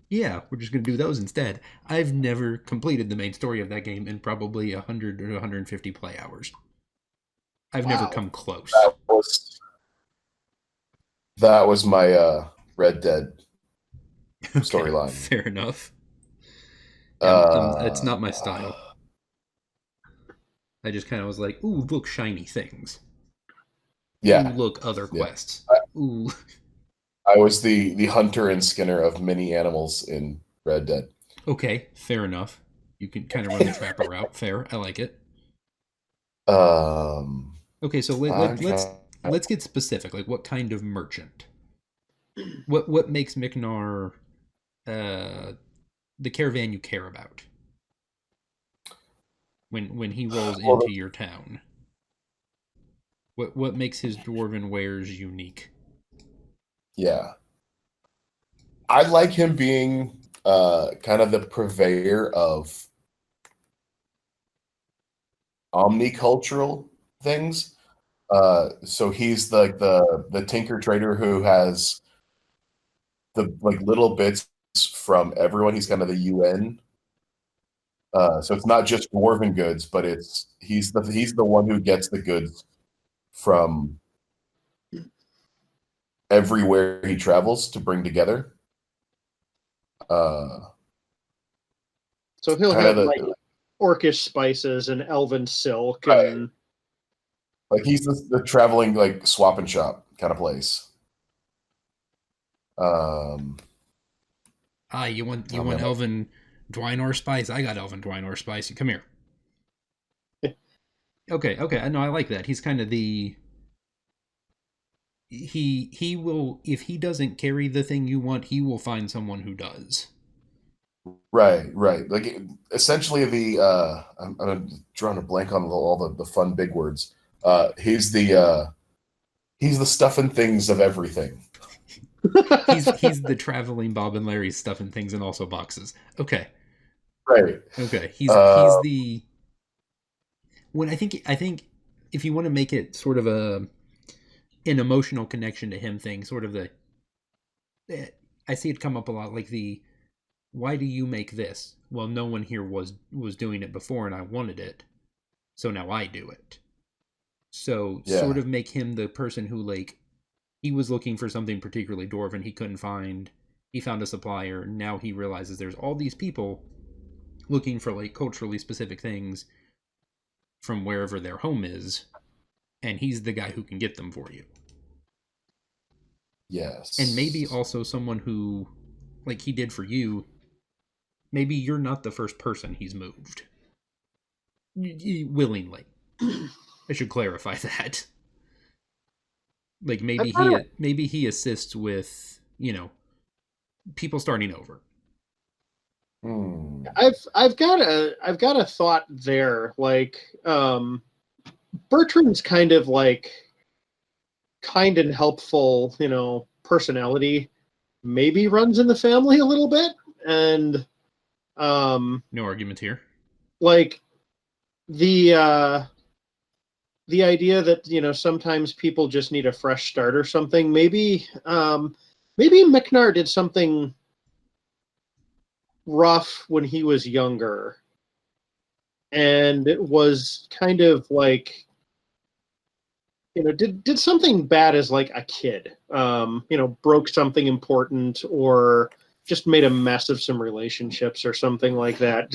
[SPEAKER 1] yeah, we're just going to do those instead. I've never completed the main story of that game in probably 100 or 150 play hours. I've never
[SPEAKER 9] Wow.
[SPEAKER 1] come close.
[SPEAKER 9] That was my Red Dead storyline.
[SPEAKER 1] Fair enough. It's not my style. I just kind of was like, ooh, look, shiny things.
[SPEAKER 9] Yeah,
[SPEAKER 1] Ooh, look, other
[SPEAKER 9] Yeah.
[SPEAKER 1] quests. Ooh.
[SPEAKER 9] I was the hunter and skinner of many animals in Red Dead.
[SPEAKER 1] Okay, fair enough. You can kind of run the trapper route. Fair, I like it.
[SPEAKER 9] Okay,
[SPEAKER 1] so let's get specific. Like, what kind of merchant? What makes Micnar the caravan you care about when he rolls into your town? What makes his dwarven wares unique?
[SPEAKER 9] Yeah, I like him being kind of the purveyor of omnicultural things. So he's like the tinker trader who has the like little bits from everyone. He's kind of the UN. So it's not just dwarven goods, but he's the one who gets the goods from everywhere he travels to bring together.
[SPEAKER 8] So he'll
[SPEAKER 9] kind
[SPEAKER 8] have
[SPEAKER 9] of
[SPEAKER 8] like orcish spices and elven silk
[SPEAKER 9] Right.
[SPEAKER 8] and
[SPEAKER 9] like he's the traveling like swap and shop kind of place.
[SPEAKER 1] You want
[SPEAKER 9] man.
[SPEAKER 1] elven Dwynor spice? I got elven Dwynor spice. Come here. Okay. I know, I like that. He's kind of the he will, if he doesn't carry the thing you want, he will find someone who does.
[SPEAKER 9] Right. Like essentially I'm drawing a blank on all the fun big words. He's the stuff and things of everything.
[SPEAKER 1] He's the traveling Bob and Larry stuff and things, and also boxes. Okay.
[SPEAKER 9] Right.
[SPEAKER 1] Okay. He's the when I think if you want to make it sort of an emotional connection to him thing, sort of I see it come up a lot, like why do you make this? Well, no one here was doing it before, and I wanted it, so now I do it. So sort of make him the person who, like, he was looking for something particularly dwarven he couldn't find. He found a supplier. Now he realizes there's all these people looking for like culturally specific things from wherever their home is, and he's the guy who can get them for you.
[SPEAKER 9] Yes.
[SPEAKER 1] And maybe also someone who, like he did for you, maybe you're not the first person he's moved. Willingly. I should clarify that. Like maybe he assists with, people starting over.
[SPEAKER 8] I've got a thought there. Like Bertrand's kind of like kind and helpful, personality maybe runs in the family a little bit, and
[SPEAKER 1] no argument here.
[SPEAKER 8] Like the idea that sometimes people just need a fresh start or something. Maybe Micnar did something rough when he was younger, and it was kind of like did something bad as like a kid, broke something important or just made a mess of some relationships or something like that.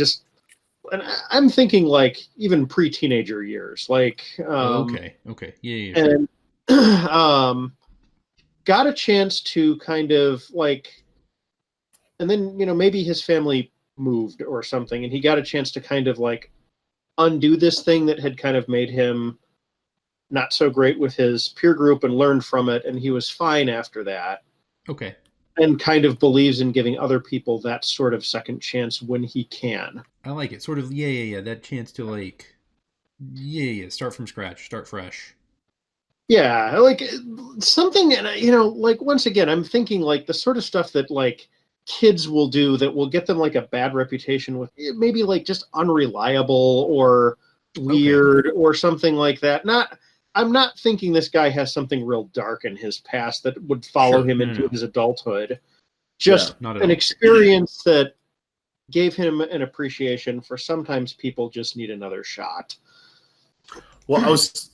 [SPEAKER 8] And I'm thinking like even pre-teenager years, like
[SPEAKER 1] okay, yeah.
[SPEAKER 8] And got a chance to kind of like, and then maybe his family moved or something, and he got a chance to kind of like undo this thing that had kind of made him not so great with his peer group and learned from it, and he was fine after that.
[SPEAKER 1] Okay.
[SPEAKER 8] and kind of believes in giving other people that sort of second chance when he can.
[SPEAKER 1] I like it. Sort of, yeah. That chance to like, yeah. Start from scratch. Start fresh.
[SPEAKER 8] Yeah, like something, like once again, I'm thinking like the sort of stuff that like kids will do that will get them like a bad reputation with maybe like just unreliable or weird or something like that. I'm not thinking this guy has something real dark in his past that would follow him into his adulthood. Just
[SPEAKER 1] not at
[SPEAKER 8] an
[SPEAKER 1] all.
[SPEAKER 8] experience that gave him an appreciation for sometimes people just need another shot.
[SPEAKER 9] Well, I was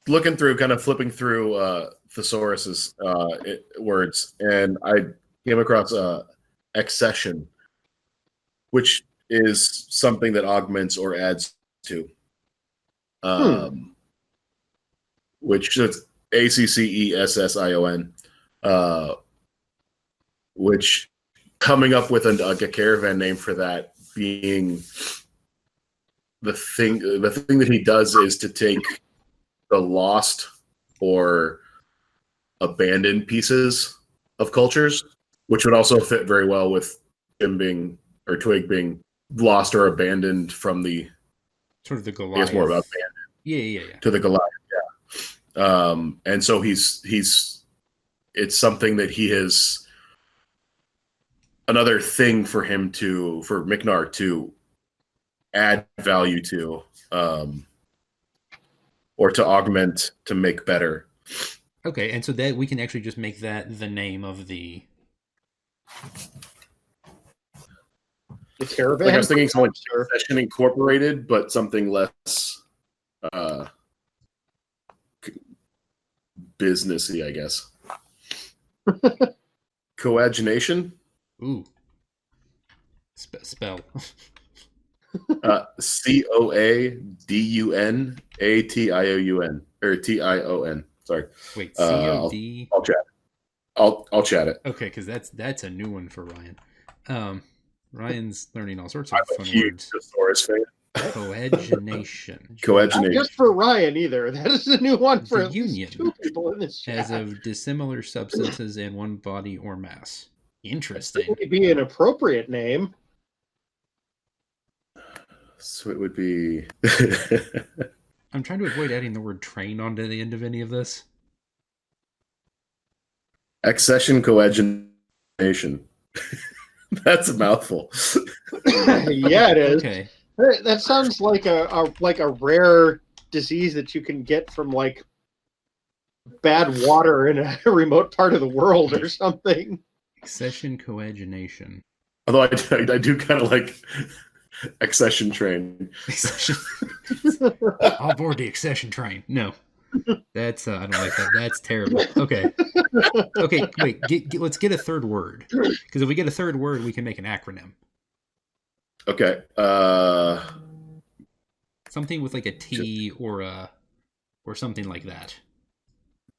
[SPEAKER 9] looking through, kind of flipping through Thesaurus's words, and I came across accession, which is something that augments or adds to. Which is ACCESSION, which coming up with a caravan name for that being the thing that he does is to take the lost or abandoned pieces of cultures, which would also fit very well with him being, or Twig being lost or abandoned from the
[SPEAKER 1] sort of the
[SPEAKER 9] I
[SPEAKER 1] Goliath.
[SPEAKER 9] guess more about abandoned.
[SPEAKER 1] Yeah.
[SPEAKER 9] To the Goliath, yeah. And so he's it's something that he has, another thing for Micnar to add value to, or to augment, to make better.
[SPEAKER 1] Okay, and so that we can actually just make that the name of the
[SPEAKER 8] caravan.
[SPEAKER 9] Like I was thinking something like Accession Incorporated, but something less businessy, I guess. Coagination.
[SPEAKER 1] Ooh. Spell.
[SPEAKER 9] COADUNATIOUN or TION. Sorry.
[SPEAKER 1] Wait, COD.
[SPEAKER 9] I'll chat it. I'll chat it.
[SPEAKER 1] Okay, because that's a new one for Ryan. Ryan's learning all sorts of
[SPEAKER 9] I'm a
[SPEAKER 1] fun
[SPEAKER 9] huge
[SPEAKER 1] words.
[SPEAKER 9] Thesaurus fan.
[SPEAKER 1] Coagination.
[SPEAKER 8] Not just for Ryan either. That is a new one for
[SPEAKER 1] The
[SPEAKER 8] at least
[SPEAKER 1] union.
[SPEAKER 8] 2 people in this chat.
[SPEAKER 1] As of dissimilar substances in one body or mass. Interesting.
[SPEAKER 8] It would be an appropriate name.
[SPEAKER 9] So it would be.
[SPEAKER 1] I'm trying to avoid adding the word train onto the end of any of this.
[SPEAKER 9] Accession coagination. That's a mouthful.
[SPEAKER 8] Yeah, it is.
[SPEAKER 1] Okay.
[SPEAKER 8] That sounds like a rare disease that you can get from like bad water in a remote part of the world or something.
[SPEAKER 1] Accession coagination.
[SPEAKER 9] Although I do kind of like accession train.
[SPEAKER 1] I'll board the accession train. No. That's I don't like that. That's terrible. Okay. Wait. Let's get a third word, because if we get a third word, we can make an acronym.
[SPEAKER 9] Okay.
[SPEAKER 1] Something with like a T or something like that.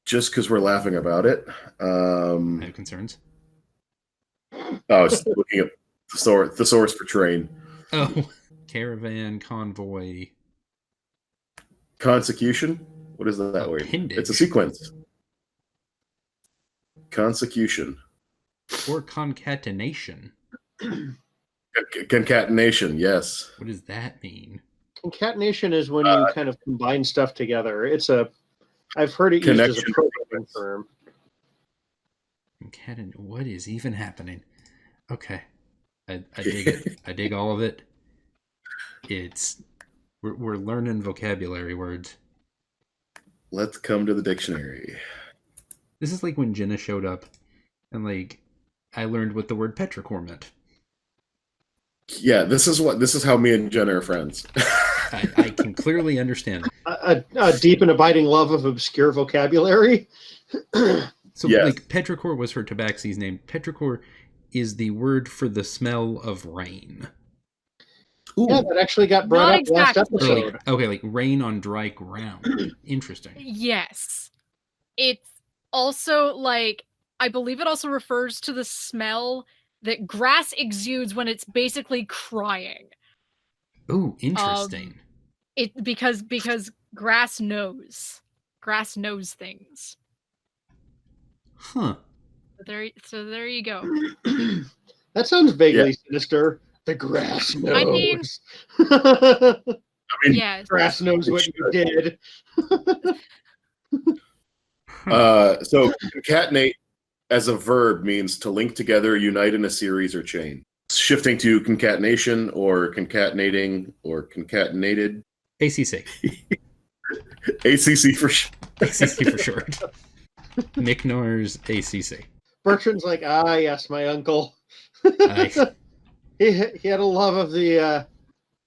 [SPEAKER 9] Just because we're laughing about it.
[SPEAKER 1] I have concerns.
[SPEAKER 9] I was looking at thesaurus for train.
[SPEAKER 1] Oh, caravan, convoy,
[SPEAKER 9] consecution. What is that word?
[SPEAKER 1] Appendage.
[SPEAKER 9] It's a sequence. Consecution.
[SPEAKER 1] Or concatenation.
[SPEAKER 9] Concatenation, yes.
[SPEAKER 1] What does that mean?
[SPEAKER 8] Concatenation is when you kind of combine stuff together. I've heard it used as a programming term.
[SPEAKER 1] What is even happening? Okay. I dig it. I dig all of it. We're learning vocabulary words.
[SPEAKER 9] Let's come to the dictionary.
[SPEAKER 1] This is like when Jenna showed up and like I learned what the word petrichor meant.
[SPEAKER 9] Yeah, this is how me and Jenna are friends.
[SPEAKER 1] I can clearly understand.
[SPEAKER 8] A deep and abiding love of obscure vocabulary.
[SPEAKER 1] So
[SPEAKER 9] yes.
[SPEAKER 1] Like petrichor was her tabaxi's name. Petrichor is the word for the smell of rain.
[SPEAKER 8] Ooh. Yeah, that actually got brought up last episode.
[SPEAKER 1] Like rain on dry ground. Interesting.
[SPEAKER 3] Yes. It's also like, I believe it also refers to the smell that grass exudes when it's basically crying.
[SPEAKER 1] Ooh, interesting.
[SPEAKER 3] Because grass knows. Grass knows things.
[SPEAKER 1] Huh.
[SPEAKER 3] there you go.
[SPEAKER 8] That sounds vaguely sinister. The grass knows.
[SPEAKER 3] I mean-
[SPEAKER 9] I mean,
[SPEAKER 3] Yes.
[SPEAKER 8] grass knows what you did.
[SPEAKER 9] so concatenate as a verb means to link together, unite in a series or chain. Shifting to concatenation or concatenating or concatenated.
[SPEAKER 1] ACC.
[SPEAKER 9] ACC for sure.
[SPEAKER 1] ACC for short. Micknor's ACC.
[SPEAKER 8] Bertrand's like, ah, yes, my uncle.
[SPEAKER 1] Aye.
[SPEAKER 8] He had a love of the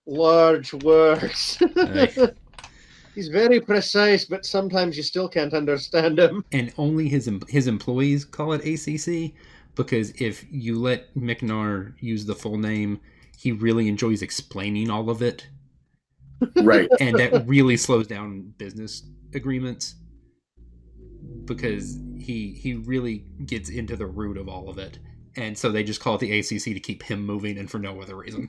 [SPEAKER 8] large words.
[SPEAKER 1] Aye.
[SPEAKER 8] He's very precise, but sometimes you still can't understand him.
[SPEAKER 1] And only his employees call it ACC, because if you let Micknar use the full name, he really enjoys explaining all of it,
[SPEAKER 9] Right.
[SPEAKER 1] and that really slows down business agreements, because he really gets into the root of all of it, and so they just call it the ACC to keep him moving and for no other reason.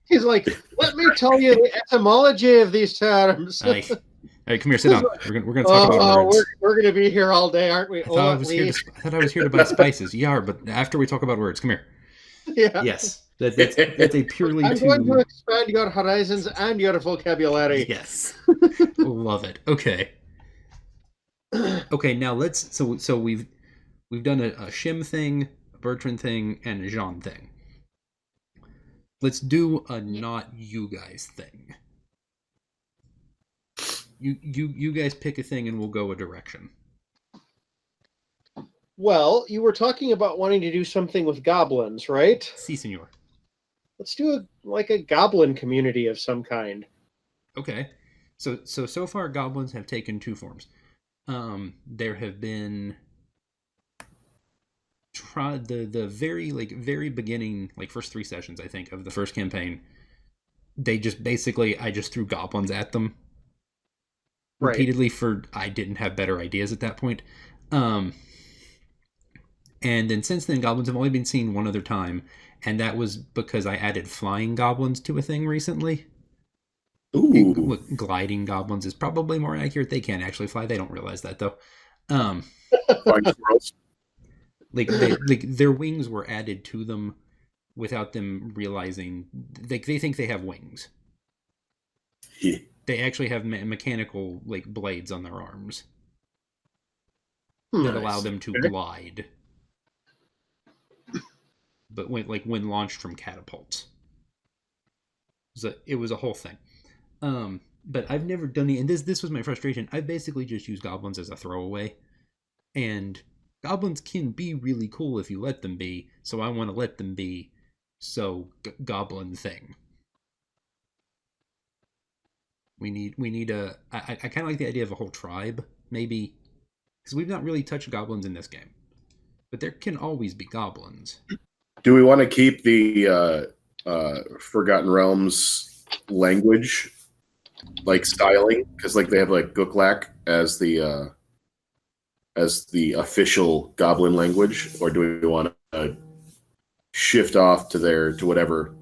[SPEAKER 8] He's like, let me tell you the etymology of these terms.
[SPEAKER 1] Aye. All right, come here, sit down. We're gonna talk about words.
[SPEAKER 8] We're gonna be here all day, aren't we?
[SPEAKER 1] I thought I was here to buy spices. Yeah, but after we talk about words, come here.
[SPEAKER 8] Yeah.
[SPEAKER 1] Yes, that's a purely
[SPEAKER 8] I'm going to expand your horizons and your vocabulary.
[SPEAKER 1] Yes, love it. Okay, now let's. So we've done a Shim thing, a Bertrand thing, and a Jean thing. Let's do a not you guys thing. You guys pick a thing and we'll go a direction.
[SPEAKER 8] Well, you were talking about wanting to do something with goblins, right?
[SPEAKER 1] Si, senor.
[SPEAKER 8] Let's do a goblin community of some kind.
[SPEAKER 1] Okay. So far goblins have taken two forms. There have been the very beginning, like first 3 sessions, I think, of the first campaign. They just basically I just threw goblins at them.
[SPEAKER 8] Right.
[SPEAKER 1] Repeatedly for I didn't have better ideas at that point. And then since then, goblins have only been seen one other time, and that was because I added flying goblins to a thing recently.
[SPEAKER 9] Ooh.
[SPEAKER 1] Look, gliding goblins is probably more accurate. They can't actually fly. They don't realize that though.
[SPEAKER 9] Flying squirrels.
[SPEAKER 1] Like their wings were added to them without them realizing. They think they have wings.
[SPEAKER 9] Yeah.
[SPEAKER 1] They actually have mechanical like blades on their arms that allow them to glide. But when launched from catapults, it was a whole thing. But I've never done and this was my frustration. I basically just used goblins as a throwaway, and goblins can be really cool if you let them be. So I want to let them be. So goblin thing. We need a. I kind of like the idea of a whole tribe, maybe, because we've not really touched goblins in this game, but there can always be goblins.
[SPEAKER 9] Do we want to keep the Forgotten Realms language, like styling, because like they have like Guklak as the official goblin language, or do we want to shift off to whatever?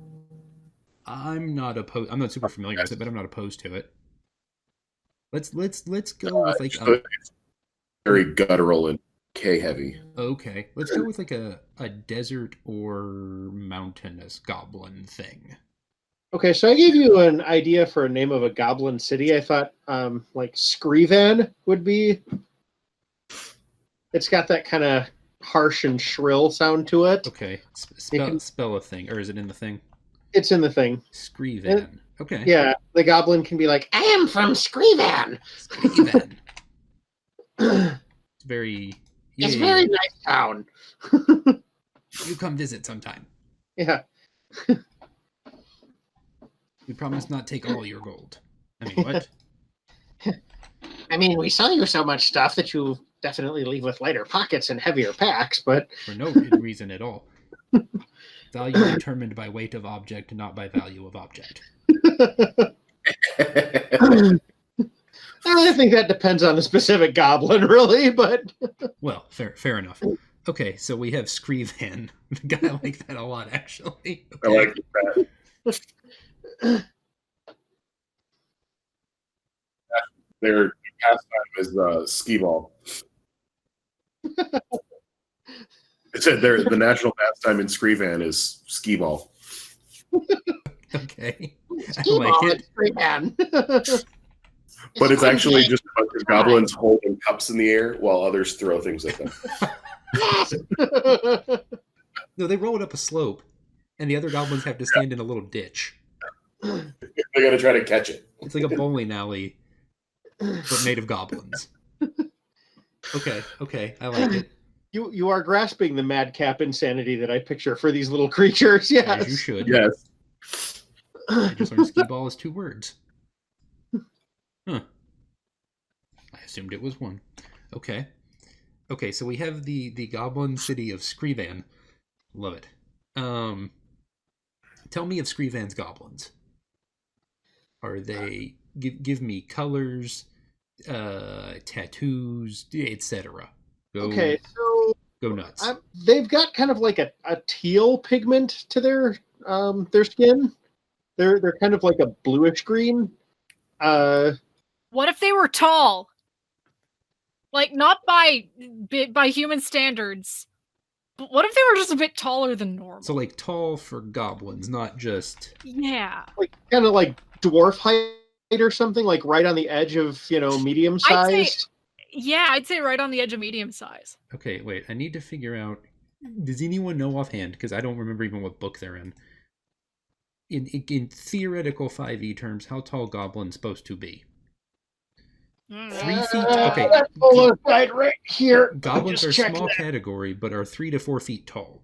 [SPEAKER 1] I'm not opposed. I'm not super familiar with it, but I'm not opposed to it. Let's go with like
[SPEAKER 9] it's very guttural and K heavy.
[SPEAKER 1] Okay, let's go with like a desert or mountainous goblin thing.
[SPEAKER 8] Okay, so I gave you an idea for a name of a goblin city. I thought like Skrivan would be. It's got that kind of harsh and shrill sound to it.
[SPEAKER 1] Okay, spell a thing, or is it in the thing?
[SPEAKER 8] It's in the thing.
[SPEAKER 1] Skrivan. Okay.
[SPEAKER 8] Yeah, the goblin can be like, I am from Skrivan.
[SPEAKER 1] Skrivan. It's very.
[SPEAKER 8] It's very nice town.
[SPEAKER 1] You come visit sometime.
[SPEAKER 8] Yeah.
[SPEAKER 1] We promise not take all your gold. I mean, what?
[SPEAKER 8] I mean, we sell you so much stuff that you definitely leave with lighter pockets and heavier packs, but
[SPEAKER 1] For no reason at all. Value determined by weight of object, not by value of object.
[SPEAKER 8] I think that depends on the specific goblin, really, but
[SPEAKER 1] Well, fair enough. Okay, so we have Skrivan. I like that a lot, actually.
[SPEAKER 9] I
[SPEAKER 1] Okay.
[SPEAKER 9] like that. Their pastime is skee ball. It said there the national pastime in Screevan is skee ball.
[SPEAKER 1] Okay. I
[SPEAKER 8] Skee
[SPEAKER 1] like
[SPEAKER 8] ball
[SPEAKER 1] it.
[SPEAKER 8] and spray man.
[SPEAKER 9] But it's actually just a bunch of goblins holding cups in the air while others throw things at them.
[SPEAKER 1] No, they roll it up a slope, and the other goblins have to stand in a little ditch.
[SPEAKER 9] They gotta try to catch it.
[SPEAKER 1] It's like a bowling alley, but made of goblins. Okay, I like it.
[SPEAKER 8] You are grasping the madcap insanity that I picture for these little creatures. Yes.
[SPEAKER 1] As you should.
[SPEAKER 9] Yes.
[SPEAKER 1] I just learned skee ball is 2 words. Huh. I assumed it was 1. Okay. Okay, so we have the goblin city of Screevan. Love it. Tell me of Screevan's goblins. Are they give me colors, tattoos, etc.
[SPEAKER 8] Okay, so
[SPEAKER 1] go nuts.
[SPEAKER 8] they've got kind of like a teal pigment to their skin. They're kind of like a bluish green.
[SPEAKER 3] What if they were tall? Like, not by human standards, but what if they were just a bit taller than normal?
[SPEAKER 1] So like tall for goblins, not just
[SPEAKER 3] Yeah.
[SPEAKER 8] Like kind of like dwarf height or something, like right on the edge of, medium sized.
[SPEAKER 3] I'd say right on the edge of medium size.
[SPEAKER 1] Okay, wait, I need to figure out, does anyone know offhand, because I don't remember even what book they're in. In theoretical 5e terms, how tall goblins supposed to be? 3 feet? Okay.
[SPEAKER 8] That's the side right here.
[SPEAKER 1] Goblins are a
[SPEAKER 8] Just check
[SPEAKER 1] small
[SPEAKER 8] that.
[SPEAKER 1] category, but are 3 to 4 feet tall.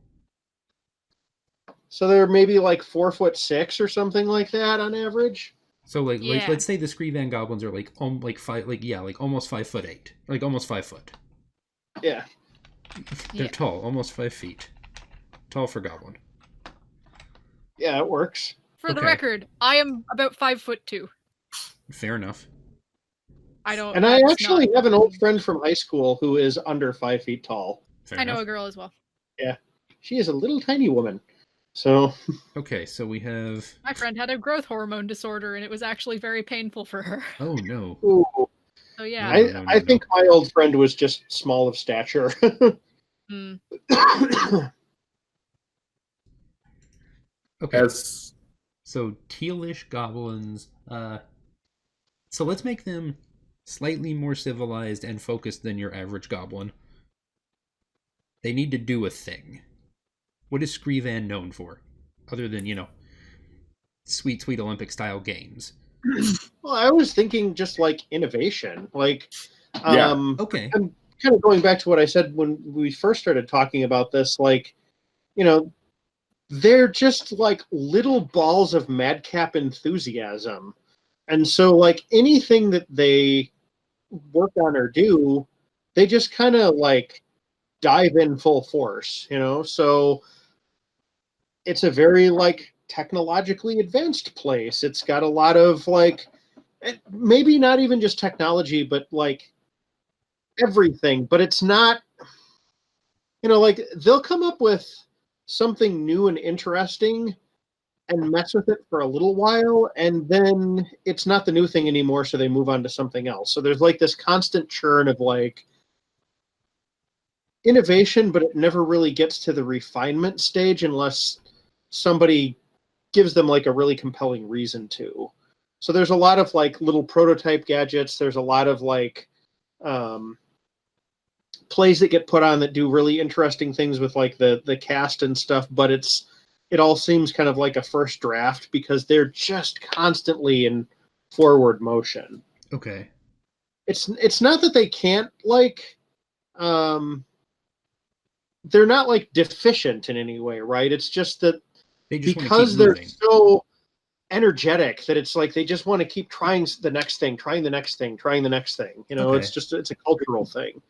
[SPEAKER 8] So they're maybe like 4'6" or something like that on average.
[SPEAKER 1] So like
[SPEAKER 3] Yeah.
[SPEAKER 1] let's say the Screevan goblins are like almost 5'8", like almost 5 foot.
[SPEAKER 8] Yeah.
[SPEAKER 1] They're
[SPEAKER 3] Yeah.
[SPEAKER 1] tall, almost 5 feet. Tall for goblin.
[SPEAKER 8] Yeah, it works.
[SPEAKER 3] For the
[SPEAKER 1] Okay.
[SPEAKER 3] record, I am about 5'2".
[SPEAKER 1] Fair enough.
[SPEAKER 3] I don't.
[SPEAKER 8] And I
[SPEAKER 3] that's
[SPEAKER 8] actually
[SPEAKER 3] not-
[SPEAKER 8] have an old friend from high school who is under 5 feet tall.
[SPEAKER 1] Fair
[SPEAKER 3] I know
[SPEAKER 1] enough.
[SPEAKER 3] a girl as well.
[SPEAKER 8] She is a little tiny woman. So
[SPEAKER 1] Okay, so we have.
[SPEAKER 3] My friend had a growth hormone disorder, and it was actually very painful for her.
[SPEAKER 1] Oh no.
[SPEAKER 8] ooh,
[SPEAKER 3] So yeah.
[SPEAKER 8] I think my old friend was just small of stature.
[SPEAKER 3] Mm.
[SPEAKER 1] Okay.
[SPEAKER 9] As
[SPEAKER 1] So tealish goblins. So let's make them slightly more civilized and focused than your average goblin. They need to do a thing. What is Screevan known for? Other than, sweet Olympic style games.
[SPEAKER 8] Well, I was thinking just like innovation. Like,
[SPEAKER 9] Yeah.
[SPEAKER 1] Okay.
[SPEAKER 8] I'm kind of going back to what I said when we first started talking about this. Like, they're just like little balls of madcap enthusiasm. And so, like, anything that they work on or do, they just kind of like dive in full force, So it's a very like technologically advanced place. It's got a lot of like, maybe not even just technology, but like everything. But it's not, like they'll come up with something new and interesting and mess with it for a little while, and then it's not the new thing anymore, so they move on to something else. So there's like this constant churn of like innovation, but it never really gets to the refinement stage unless somebody gives them like a really compelling reason to. So there's a lot of like little prototype gadgets. There's a lot of like plays that get put on that do really interesting things with like the cast and stuff, but it all seems kind of like a first draft because they're just constantly in forward motion.
[SPEAKER 1] Okay.
[SPEAKER 8] It's not that they can't like they're not like deficient in any way, right? It's just that
[SPEAKER 1] They just wanna
[SPEAKER 8] because
[SPEAKER 1] keep
[SPEAKER 8] they're
[SPEAKER 1] moving.
[SPEAKER 8] so energetic that it's like they just want to keep trying the next thing, trying the next thing, trying the next thing.
[SPEAKER 1] Okay.
[SPEAKER 8] It's a cultural thing.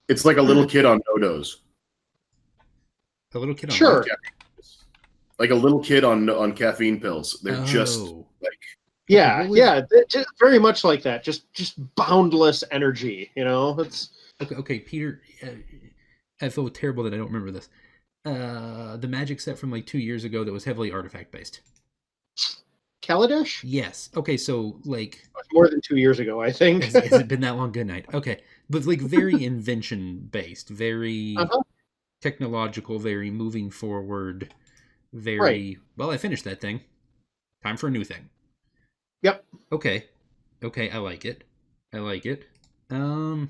[SPEAKER 9] it's like a little kid on no-dos.
[SPEAKER 1] A little kid on
[SPEAKER 8] Sure.
[SPEAKER 1] what?
[SPEAKER 9] Like a little kid on caffeine pills. They're just
[SPEAKER 1] Oh.
[SPEAKER 9] like
[SPEAKER 8] Yeah,
[SPEAKER 1] what was-
[SPEAKER 8] yeah, just very much like that. Just boundless energy. It's
[SPEAKER 1] Okay, Peter, I feel terrible that I don't remember this. The magic set from like 2 years ago that was heavily artifact based.
[SPEAKER 8] Kaladesh.
[SPEAKER 1] Yes. Okay, so like,
[SPEAKER 8] More than 2 years ago, I think.
[SPEAKER 1] has it been that long? Good night. Okay, but like very invention based, very
[SPEAKER 8] Uh-huh.
[SPEAKER 1] technological, very moving forward, very
[SPEAKER 8] Right.
[SPEAKER 1] well. I finished that thing. Time for a new thing.
[SPEAKER 8] Yep.
[SPEAKER 1] Okay, I like it. I like it.
[SPEAKER 9] And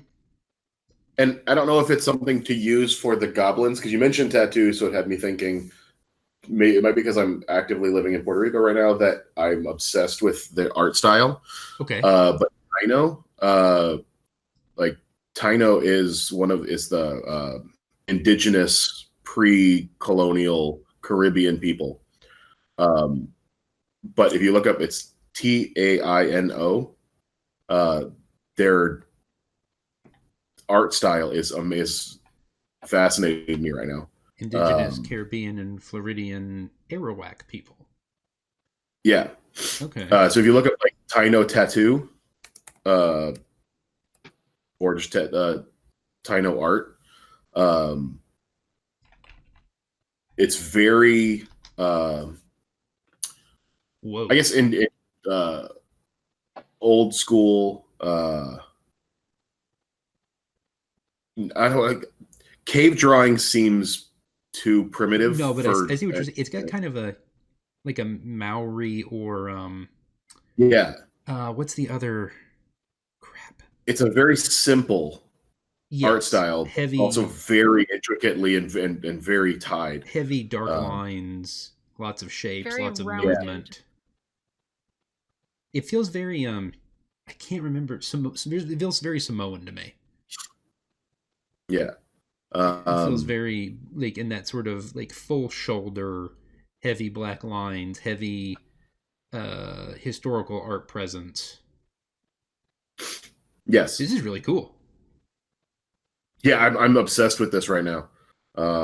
[SPEAKER 9] I don't know if it's something to use for the goblins, because you mentioned tattoos, so it had me thinking it might be because I'm actively living in Puerto Rico right now that I'm obsessed with the art style.
[SPEAKER 1] Okay.
[SPEAKER 9] But Taino, like Taino is the indigenous pre-colonial Caribbean people. But if you look up, it's Taino. Their art style is fascinating me right now.
[SPEAKER 1] Indigenous Caribbean and Floridian Arawak people.
[SPEAKER 9] Yeah.
[SPEAKER 1] Okay.
[SPEAKER 9] So if you look up like Taino tattoo, or just Taino art, it's very,
[SPEAKER 1] Whoa.
[SPEAKER 9] I guess in old school. I don't like cave drawing seems too primitive.
[SPEAKER 1] No, but I see what you're saying. It's got kind of a Maori or
[SPEAKER 9] yeah.
[SPEAKER 1] What's the other crap?
[SPEAKER 9] It's a very simple
[SPEAKER 1] Yes,
[SPEAKER 9] art style,
[SPEAKER 1] heavy,
[SPEAKER 9] also very intricately and very tied.
[SPEAKER 1] heavy dark lines, lots of shapes,
[SPEAKER 3] Very
[SPEAKER 1] lots of
[SPEAKER 3] rounded.
[SPEAKER 1] movement. It feels very I can't remember. It feels very Samoan to me.
[SPEAKER 9] Yeah.
[SPEAKER 1] It feels very like in that sort of like full shoulder, heavy black lines, heavy historical art presence.
[SPEAKER 9] Yes.
[SPEAKER 1] This is really cool.
[SPEAKER 9] Yeah, I'm obsessed with this right now.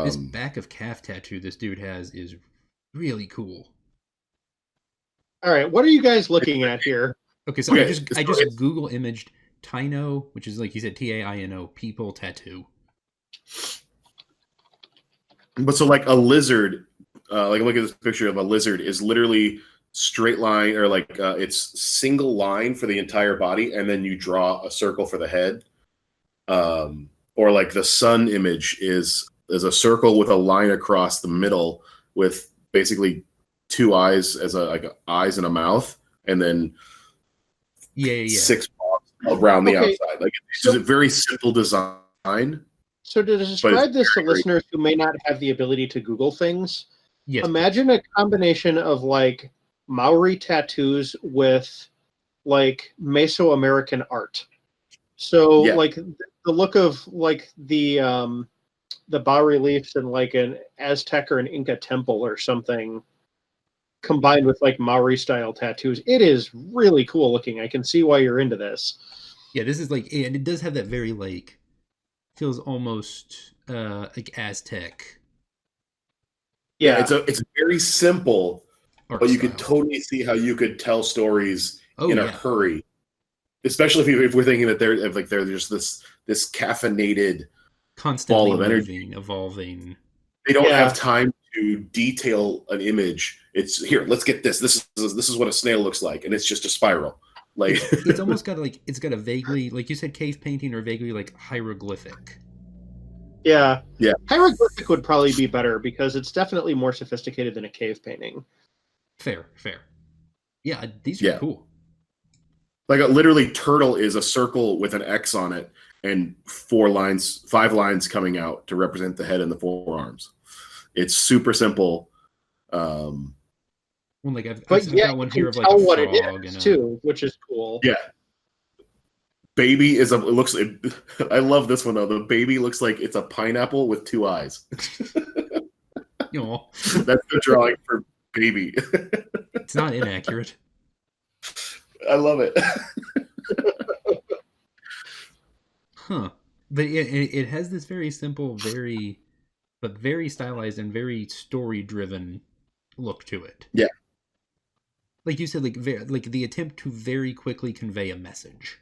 [SPEAKER 1] This back of calf tattoo this dude has is really cool.
[SPEAKER 8] All right, what are you guys looking at here?
[SPEAKER 1] Okay, so I just Google imaged Taino, which is like you said, Taino people tattoo.
[SPEAKER 9] But so like a lizard, like look at this picture of a lizard is literally straight line or like it's single line for the entire body, and then you draw a circle for the head. Or like the sun image is a circle with a line across the middle with basically two eyes as eyes and a mouth, and then
[SPEAKER 1] yeah.
[SPEAKER 9] 6 paws around the outside. Like it's just a very simple design.
[SPEAKER 8] So to describe this to listeners who may not have the ability to Google things,
[SPEAKER 1] yes,
[SPEAKER 8] imagine a combination of like Maori tattoos with like Mesoamerican art. So like the look of like the bas reliefs in like an Aztec or an Inca temple or something combined with like Maori style tattoos. It is really cool looking. I can see why you're into this.
[SPEAKER 1] Yeah, this is like, and it does have that very like, feels almost like Aztec.
[SPEAKER 8] Yeah,
[SPEAKER 9] it's very simple,
[SPEAKER 1] art
[SPEAKER 9] but you
[SPEAKER 1] style.
[SPEAKER 9] could totally see how you could tell stories in a
[SPEAKER 1] yeah.
[SPEAKER 9] hurry. Especially if we're thinking that they're just this caffeinated
[SPEAKER 1] Constantly
[SPEAKER 9] ball of energy,
[SPEAKER 1] moving, evolving.
[SPEAKER 9] They don't have time to detail an image. It's here. Let's get this. This is what a snail looks like, and it's just a spiral. Like
[SPEAKER 1] it's almost got like it's got a vaguely, like you said, cave painting or vaguely like hieroglyphic.
[SPEAKER 8] Yeah. Hieroglyphic would probably be better because it's definitely more sophisticated than a cave painting.
[SPEAKER 1] Fair. Yeah, these are cool.
[SPEAKER 9] Like literally, turtle is a circle with an X on it, and 5 lines coming out to represent the head and the forearms. It's super simple.
[SPEAKER 1] Well, like I've
[SPEAKER 8] But
[SPEAKER 1] got one here of like
[SPEAKER 8] tell
[SPEAKER 1] a
[SPEAKER 8] what
[SPEAKER 1] frog
[SPEAKER 8] it is
[SPEAKER 1] and
[SPEAKER 8] too, which is cool.
[SPEAKER 9] Yeah. Baby is I love this one though. The baby looks like it's a pineapple with 2 eyes.
[SPEAKER 1] you know,
[SPEAKER 9] That's the drawing for baby.
[SPEAKER 1] it's not inaccurate.
[SPEAKER 9] I love it.
[SPEAKER 1] Huh. But it has this very simple, very stylized and very story driven look to it.
[SPEAKER 9] Yeah.
[SPEAKER 1] Like you said, like the attempt to very quickly convey a message.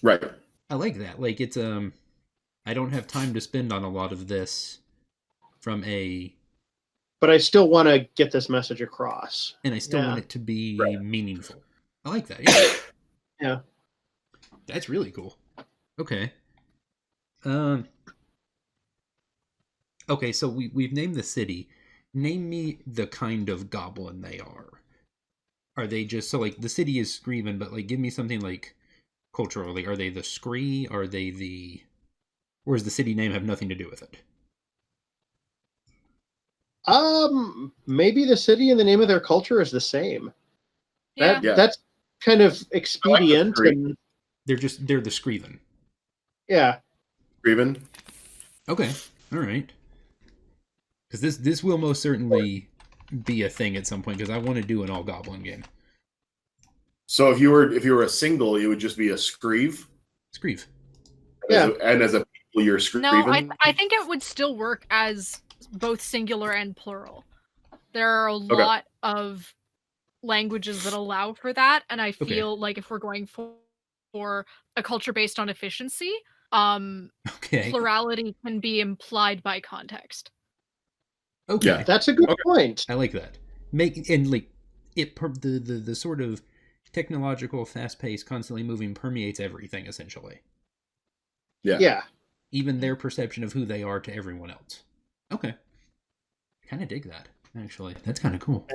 [SPEAKER 9] Right.
[SPEAKER 1] I like that. Like it's I don't have time to spend on a lot of this from a,
[SPEAKER 8] but I still want to get this message across.
[SPEAKER 1] And I still want it to be meaningful. I like that. Yeah.
[SPEAKER 8] Yeah.
[SPEAKER 1] That's really cool. Okay. Okay, so we've named the city. Name me the kind of goblin they are. Are they just so like the city is Screven, but like give me something like culturally. Are they the Scree? Are they the or does the city name have nothing to do with it?
[SPEAKER 8] Maybe the city and the name of their culture is the same.
[SPEAKER 3] Yeah.
[SPEAKER 8] That's kind of expedient,
[SPEAKER 9] Scree.
[SPEAKER 8] and
[SPEAKER 1] They're the Screven.
[SPEAKER 8] yeah.
[SPEAKER 9] Screven.
[SPEAKER 1] Okay, all right. Because this will most certainly be a thing at some point. Because I want to do an all goblin game.
[SPEAKER 9] So if you were a single, you would just be a Screeve.
[SPEAKER 1] Screeve.
[SPEAKER 8] Yeah.
[SPEAKER 9] And as a people, you're Screven.
[SPEAKER 3] No, I think it would still work as both singular and plural. There are a lot of languages that allow for that, and I feel like if we're going for a culture based on efficiency, plurality can be implied by context.
[SPEAKER 1] Okay,
[SPEAKER 9] Yeah.
[SPEAKER 8] That's a good point.
[SPEAKER 1] I like that. The sort of technological, fast-paced, constantly moving permeates everything essentially.
[SPEAKER 8] Yeah.
[SPEAKER 1] Even their perception of who they are to everyone else. Okay, kind of dig that. Actually, that's kind of cool.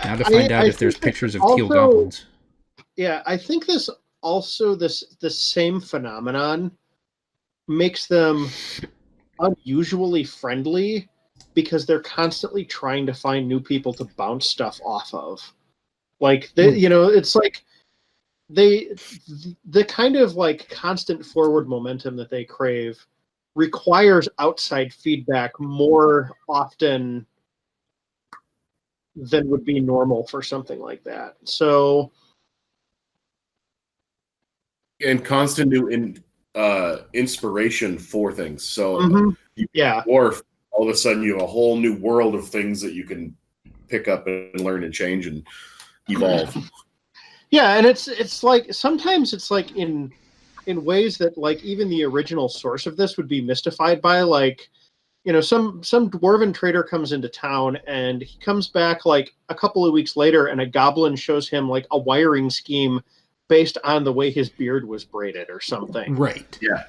[SPEAKER 1] Now to find out if there's pictures of teal goblins.
[SPEAKER 8] Yeah, I think this same phenomenon makes them unusually friendly because they're constantly trying to find new people to bounce stuff off of. Like it's like the kind of like constant forward momentum that they crave requires outside feedback more often than would be normal for something like that. So,
[SPEAKER 9] and constant new inspiration for things. So or all of a sudden you have a whole new world of things that you can pick up and learn and change and evolve.
[SPEAKER 8] Yeah, and it's like sometimes it's like in ways that like even the original source of this would be mystified by, like, some dwarven trader comes into town and he comes back like a couple of weeks later and a goblin shows him like a wiring scheme based on the way his beard was braided or something.
[SPEAKER 1] Right.
[SPEAKER 9] Yeah.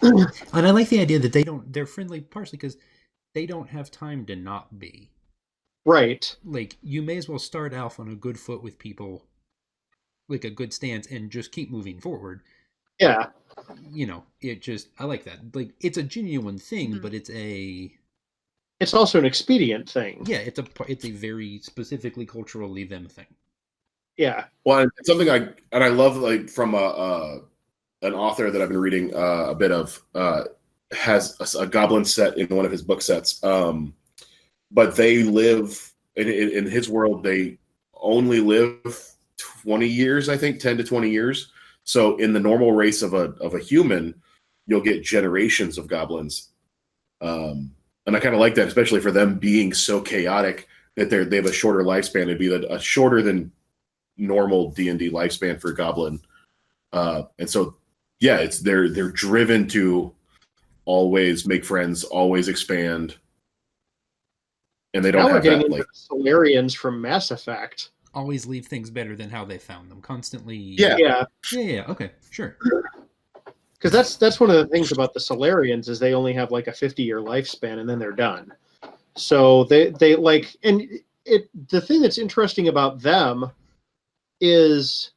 [SPEAKER 1] And I like the idea that they're friendly partially because they don't have time to not be.
[SPEAKER 8] Right.
[SPEAKER 1] Like, you may as well start off on a good foot with people, like a good stance, and just keep moving forward.
[SPEAKER 8] Yeah.
[SPEAKER 1] I like that. Like, it's a genuine thing, but it's
[SPEAKER 8] also an expedient thing.
[SPEAKER 1] Yeah, it's a very specifically culturally them thing.
[SPEAKER 8] Yeah.
[SPEAKER 9] Well, it's something I love, like, from an author that I've been reading a bit of, has a goblin set in one of his book sets. But they live in his world. They only live 20 years, I think, 10 to 20 years. So in the normal race of a human, you'll get generations of goblins. And I kind of like that, especially for them being so chaotic that they have a shorter lifespan. It'd be a shorter than normal D&D lifespan for a goblin. And so, yeah, they're driven to always make friends, always expand. And they don't have that, like,
[SPEAKER 8] Solarians from Mass Effect.
[SPEAKER 1] Always leave things better than how they found them. Constantly.
[SPEAKER 8] Yeah.
[SPEAKER 1] Okay, sure.
[SPEAKER 8] Because that's one of the things about the Solarians is they only have like a 50-year lifespan and then they're done. So they like, and the thing that's interesting about them is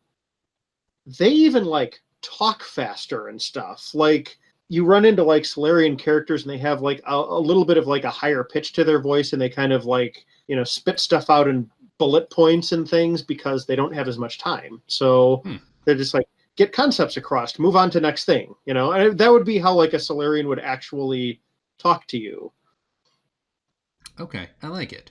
[SPEAKER 8] they even like talk faster and stuff. Like, you run into like Solarian characters and they have like a little bit of like a higher pitch to their voice, and they kind of like, spit stuff out in bullet points and things because they don't have as much time. So they're just like, get concepts across, move on to next thing, and that would be how like a Solarian would actually talk to you.
[SPEAKER 1] Okay, I like it.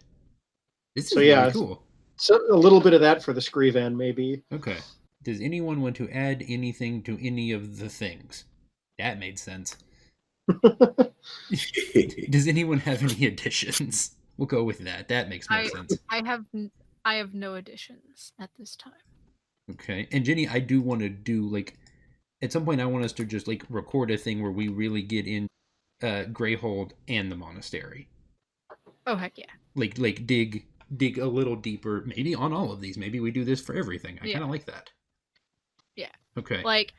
[SPEAKER 1] This is really cool.
[SPEAKER 8] So a little bit of that for the Screven, maybe.
[SPEAKER 1] Okay. Does anyone want to add anything to any of the things? That made sense. Does anyone have any additions? We'll go with that. That makes more sense.
[SPEAKER 3] I have no additions at this time.
[SPEAKER 1] Okay. And Jenny, I do want to do, like, at some point I want us to just like record a thing where we really get in Greyhold and the monastery.
[SPEAKER 3] Oh heck yeah.
[SPEAKER 1] Like dig a little deeper, maybe on all of these. Maybe we do this for everything. I kind of like that.
[SPEAKER 3] Yeah.
[SPEAKER 1] Okay.
[SPEAKER 3] Like,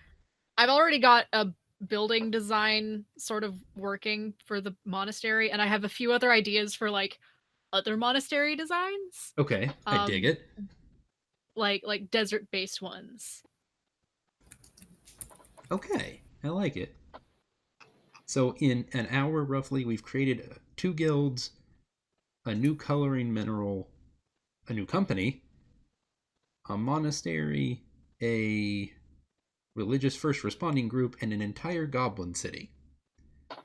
[SPEAKER 3] I've already got a building design sort of working for the monastery, and I have a few other ideas for like other monastery designs,
[SPEAKER 1] Okay, I dig it.
[SPEAKER 3] like desert based ones.
[SPEAKER 1] Okay, I like it. So in an hour roughly, we've created 2 guilds, a new coloring mineral, a new company, a monastery, a religious first responding group, and an entire goblin city.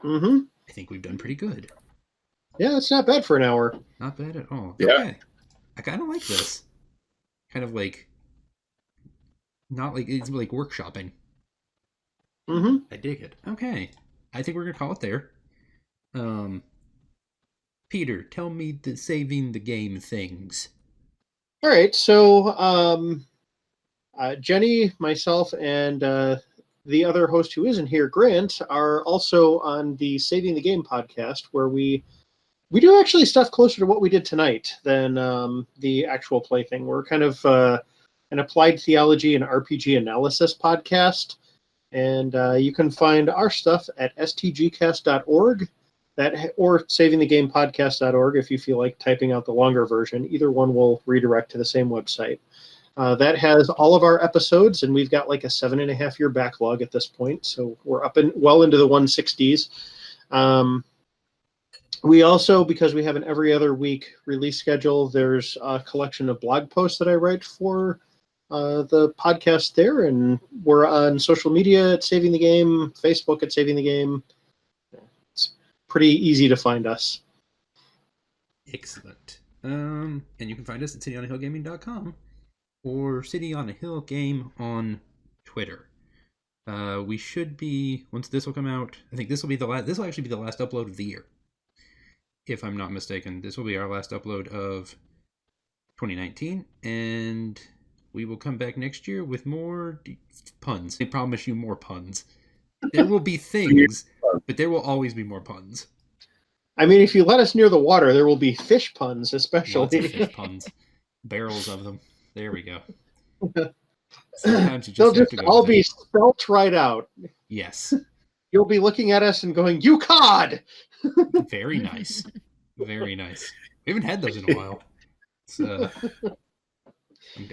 [SPEAKER 8] Mm-hmm.
[SPEAKER 1] I think we've done pretty good.
[SPEAKER 8] Yeah, it's not bad for an hour.
[SPEAKER 1] Not bad at all.
[SPEAKER 9] Yeah.
[SPEAKER 1] Okay. I kind of like this. Kind of like, not like, it's like workshopping.
[SPEAKER 8] Mm-hmm.
[SPEAKER 1] I dig it. Okay. I think we're going to call it there. Peter, tell me the saving the game things.
[SPEAKER 8] All right, so Jenny, myself, and the other host who isn't here, Grant, are also on the Saving the Game podcast, where we do actually stuff closer to what we did tonight than the actual play thing. We're kind of an applied theology and RPG analysis podcast, and you can find our stuff at stgcast.org. Or savingthegamepodcast.org if you feel like typing out the longer version. Either one will redirect to the same website. That has all of our episodes, and we've got like a 7.5 year backlog at this point, so we're up and well into the 160s. We also, because we have an every other week release schedule, there's a collection of blog posts that I write for the podcast there, and we're on social media at Saving the Game, Facebook at Saving the Game. Pretty easy to find us.
[SPEAKER 1] Excellent. And you can find us at cityonahillgaming.com or City on a Hill Game on Twitter. We should be, once this will come out, I think this will actually be the last upload of the year. If I'm not mistaken, this will be our last upload of 2019, and we will come back next year with more puns. I promise you more puns. There will be things, but there will always be more puns.
[SPEAKER 8] I mean, if you let us near the water, there will be fish puns, especially.
[SPEAKER 1] Lots of fish puns. Barrels of them. There we go. Sometimes you
[SPEAKER 8] They'll
[SPEAKER 1] just have
[SPEAKER 8] just
[SPEAKER 1] to go
[SPEAKER 8] all
[SPEAKER 1] with it.
[SPEAKER 8] be spelt right out.
[SPEAKER 1] Yes.
[SPEAKER 8] You'll be looking at us and going, "You cod!"
[SPEAKER 1] Very nice. Very nice. We haven't had those in a while. It's,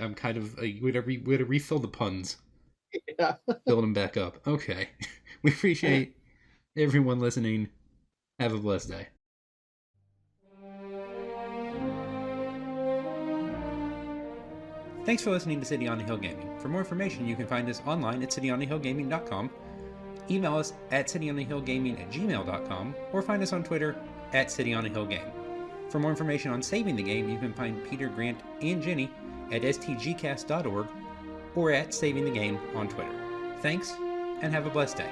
[SPEAKER 1] I'm kind of we had to refill the puns.
[SPEAKER 8] Yeah.
[SPEAKER 1] Build them back up. Okay. We appreciate everyone listening. Have a blessed day. Thanks for listening to City on the Hill Gaming. For more information, you can find us online at cityonthehillgaming.com, email us at cityonthehillgaming@gmail.com, or find us on Twitter at cityonthehillgame. For more information on Saving the Game, you can find Peter, Grant, and Jenny at stgcast.org or at Saving the Game on Twitter. Thanks, and have a blessed day.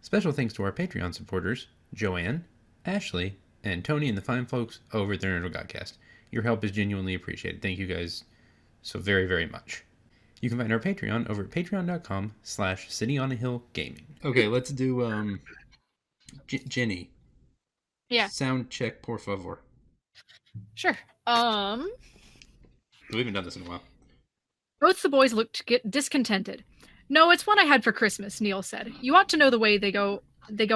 [SPEAKER 1] Special thanks to our Patreon supporters, Joanne, Ashley, and Tony and the fine folks over at the Nerd Godcast. Your help is genuinely appreciated. Thank you guys so very, very much. You can find our Patreon over at patreon.com/cityonahillgaming. Okay, let's do Jenny.
[SPEAKER 3] Yeah.
[SPEAKER 1] Sound check, por favor.
[SPEAKER 3] Sure.
[SPEAKER 1] We haven't done this in a while.
[SPEAKER 3] Both the boys looked discontented. No, it's one I had for Christmas, Neil said. You ought to know the way they go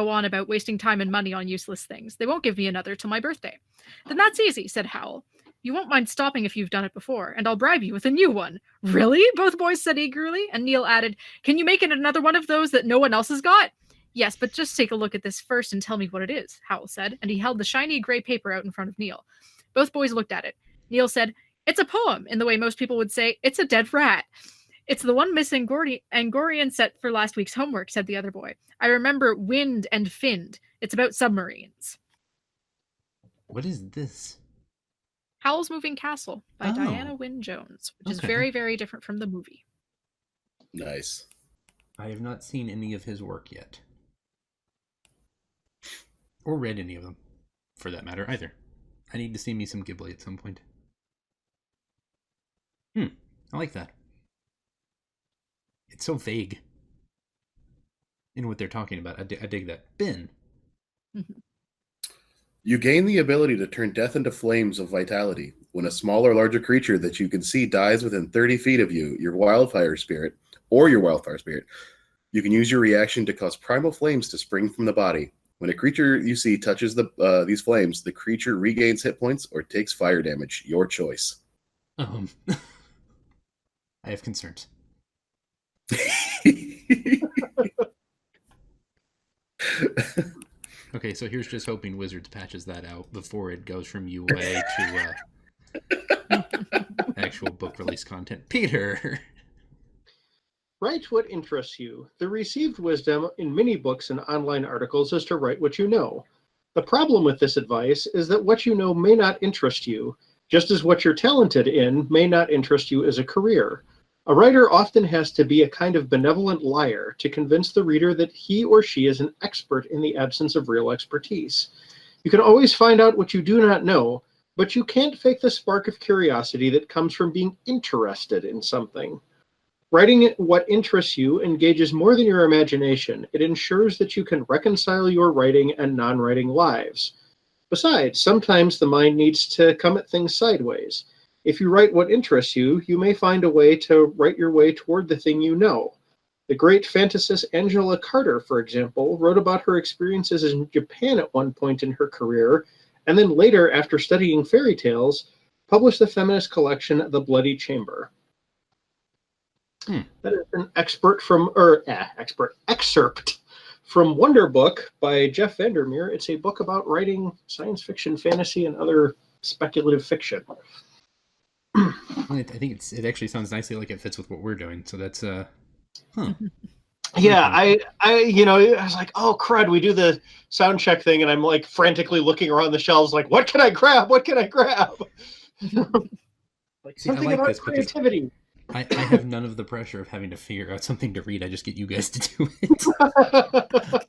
[SPEAKER 3] on about wasting time and money on useless things. They won't give me another till my birthday. Then that's easy, said Howell. You won't mind stopping if you've done it before, and I'll bribe you with a new one. Really? Both boys said eagerly, and Neil added, Can you make it another one of those that no one else has got? Yes, but just take a look at this first and tell me what it is, Howell said, and he held the shiny gray paper out in front of Neil. Both boys looked at it. Neil said, It's a poem, in the way most people would say, it's a dead rat. It's the one Miss Angorian set for last week's homework, said the other boy. I remember Wind and Finned. It's about submarines.
[SPEAKER 1] What is this?
[SPEAKER 3] Howl's Moving Castle by
[SPEAKER 1] Oh.
[SPEAKER 3] Diana Wynne Jones, which is
[SPEAKER 1] Okay.
[SPEAKER 3] very, very different from the movie.
[SPEAKER 9] Nice.
[SPEAKER 1] I have not seen any of his work yet. Or read any of them, for that matter, either. I need to see me some Ghibli at some point. I like that. It's so vague in what they're talking about. I dig that. Ben.
[SPEAKER 9] You gain the ability to turn death into flames of vitality. When a small or larger creature that you can see dies within 30 feet of you, your wildfire spirit, you can use your reaction to cause primal flames to spring from the body. When a creature you see touches these flames, the creature regains hit points or takes fire damage. Your choice.
[SPEAKER 1] I have concerns. Okay, so here's just hoping Wizards patches that out before it goes from UA to actual book release content. Peter!
[SPEAKER 8] Write what interests you. The received wisdom in many books and online articles is to write what you know. The problem with this advice is that what you know may not interest you, just as what you're talented in may not interest you as a career. A writer often has to be a kind of benevolent liar to convince the reader that he or she is an expert in the absence of real expertise. You can always find out what you do not know, but you can't fake the spark of curiosity that comes from being interested in something. Writing what interests you engages more than your imagination. It ensures that you can reconcile your writing and non-writing lives. Besides, sometimes the mind needs to come at things sideways. If you write what interests you, you may find a way to write your way toward the thing you know. The great fantasist Angela Carter, for example, wrote about her experiences in Japan at one point in her career, and then later, after studying fairy tales, published the feminist collection The Bloody Chamber. That is an excerpt from Wonder Book by Jeff Vandermeer. It's a book about writing science fiction, fantasy, and other speculative fiction.
[SPEAKER 1] I think it actually sounds nicely like it fits with what we're doing. So that's
[SPEAKER 8] Yeah, I was like, oh crud, we do the sound check thing, and I'm like frantically looking around the shelves, like, what can I grab? What can I grab? Like
[SPEAKER 1] See,
[SPEAKER 8] something
[SPEAKER 1] I like
[SPEAKER 8] about
[SPEAKER 1] this because
[SPEAKER 8] creativity.
[SPEAKER 1] I have none of the pressure of having to figure out something to read. I just get you guys to do it.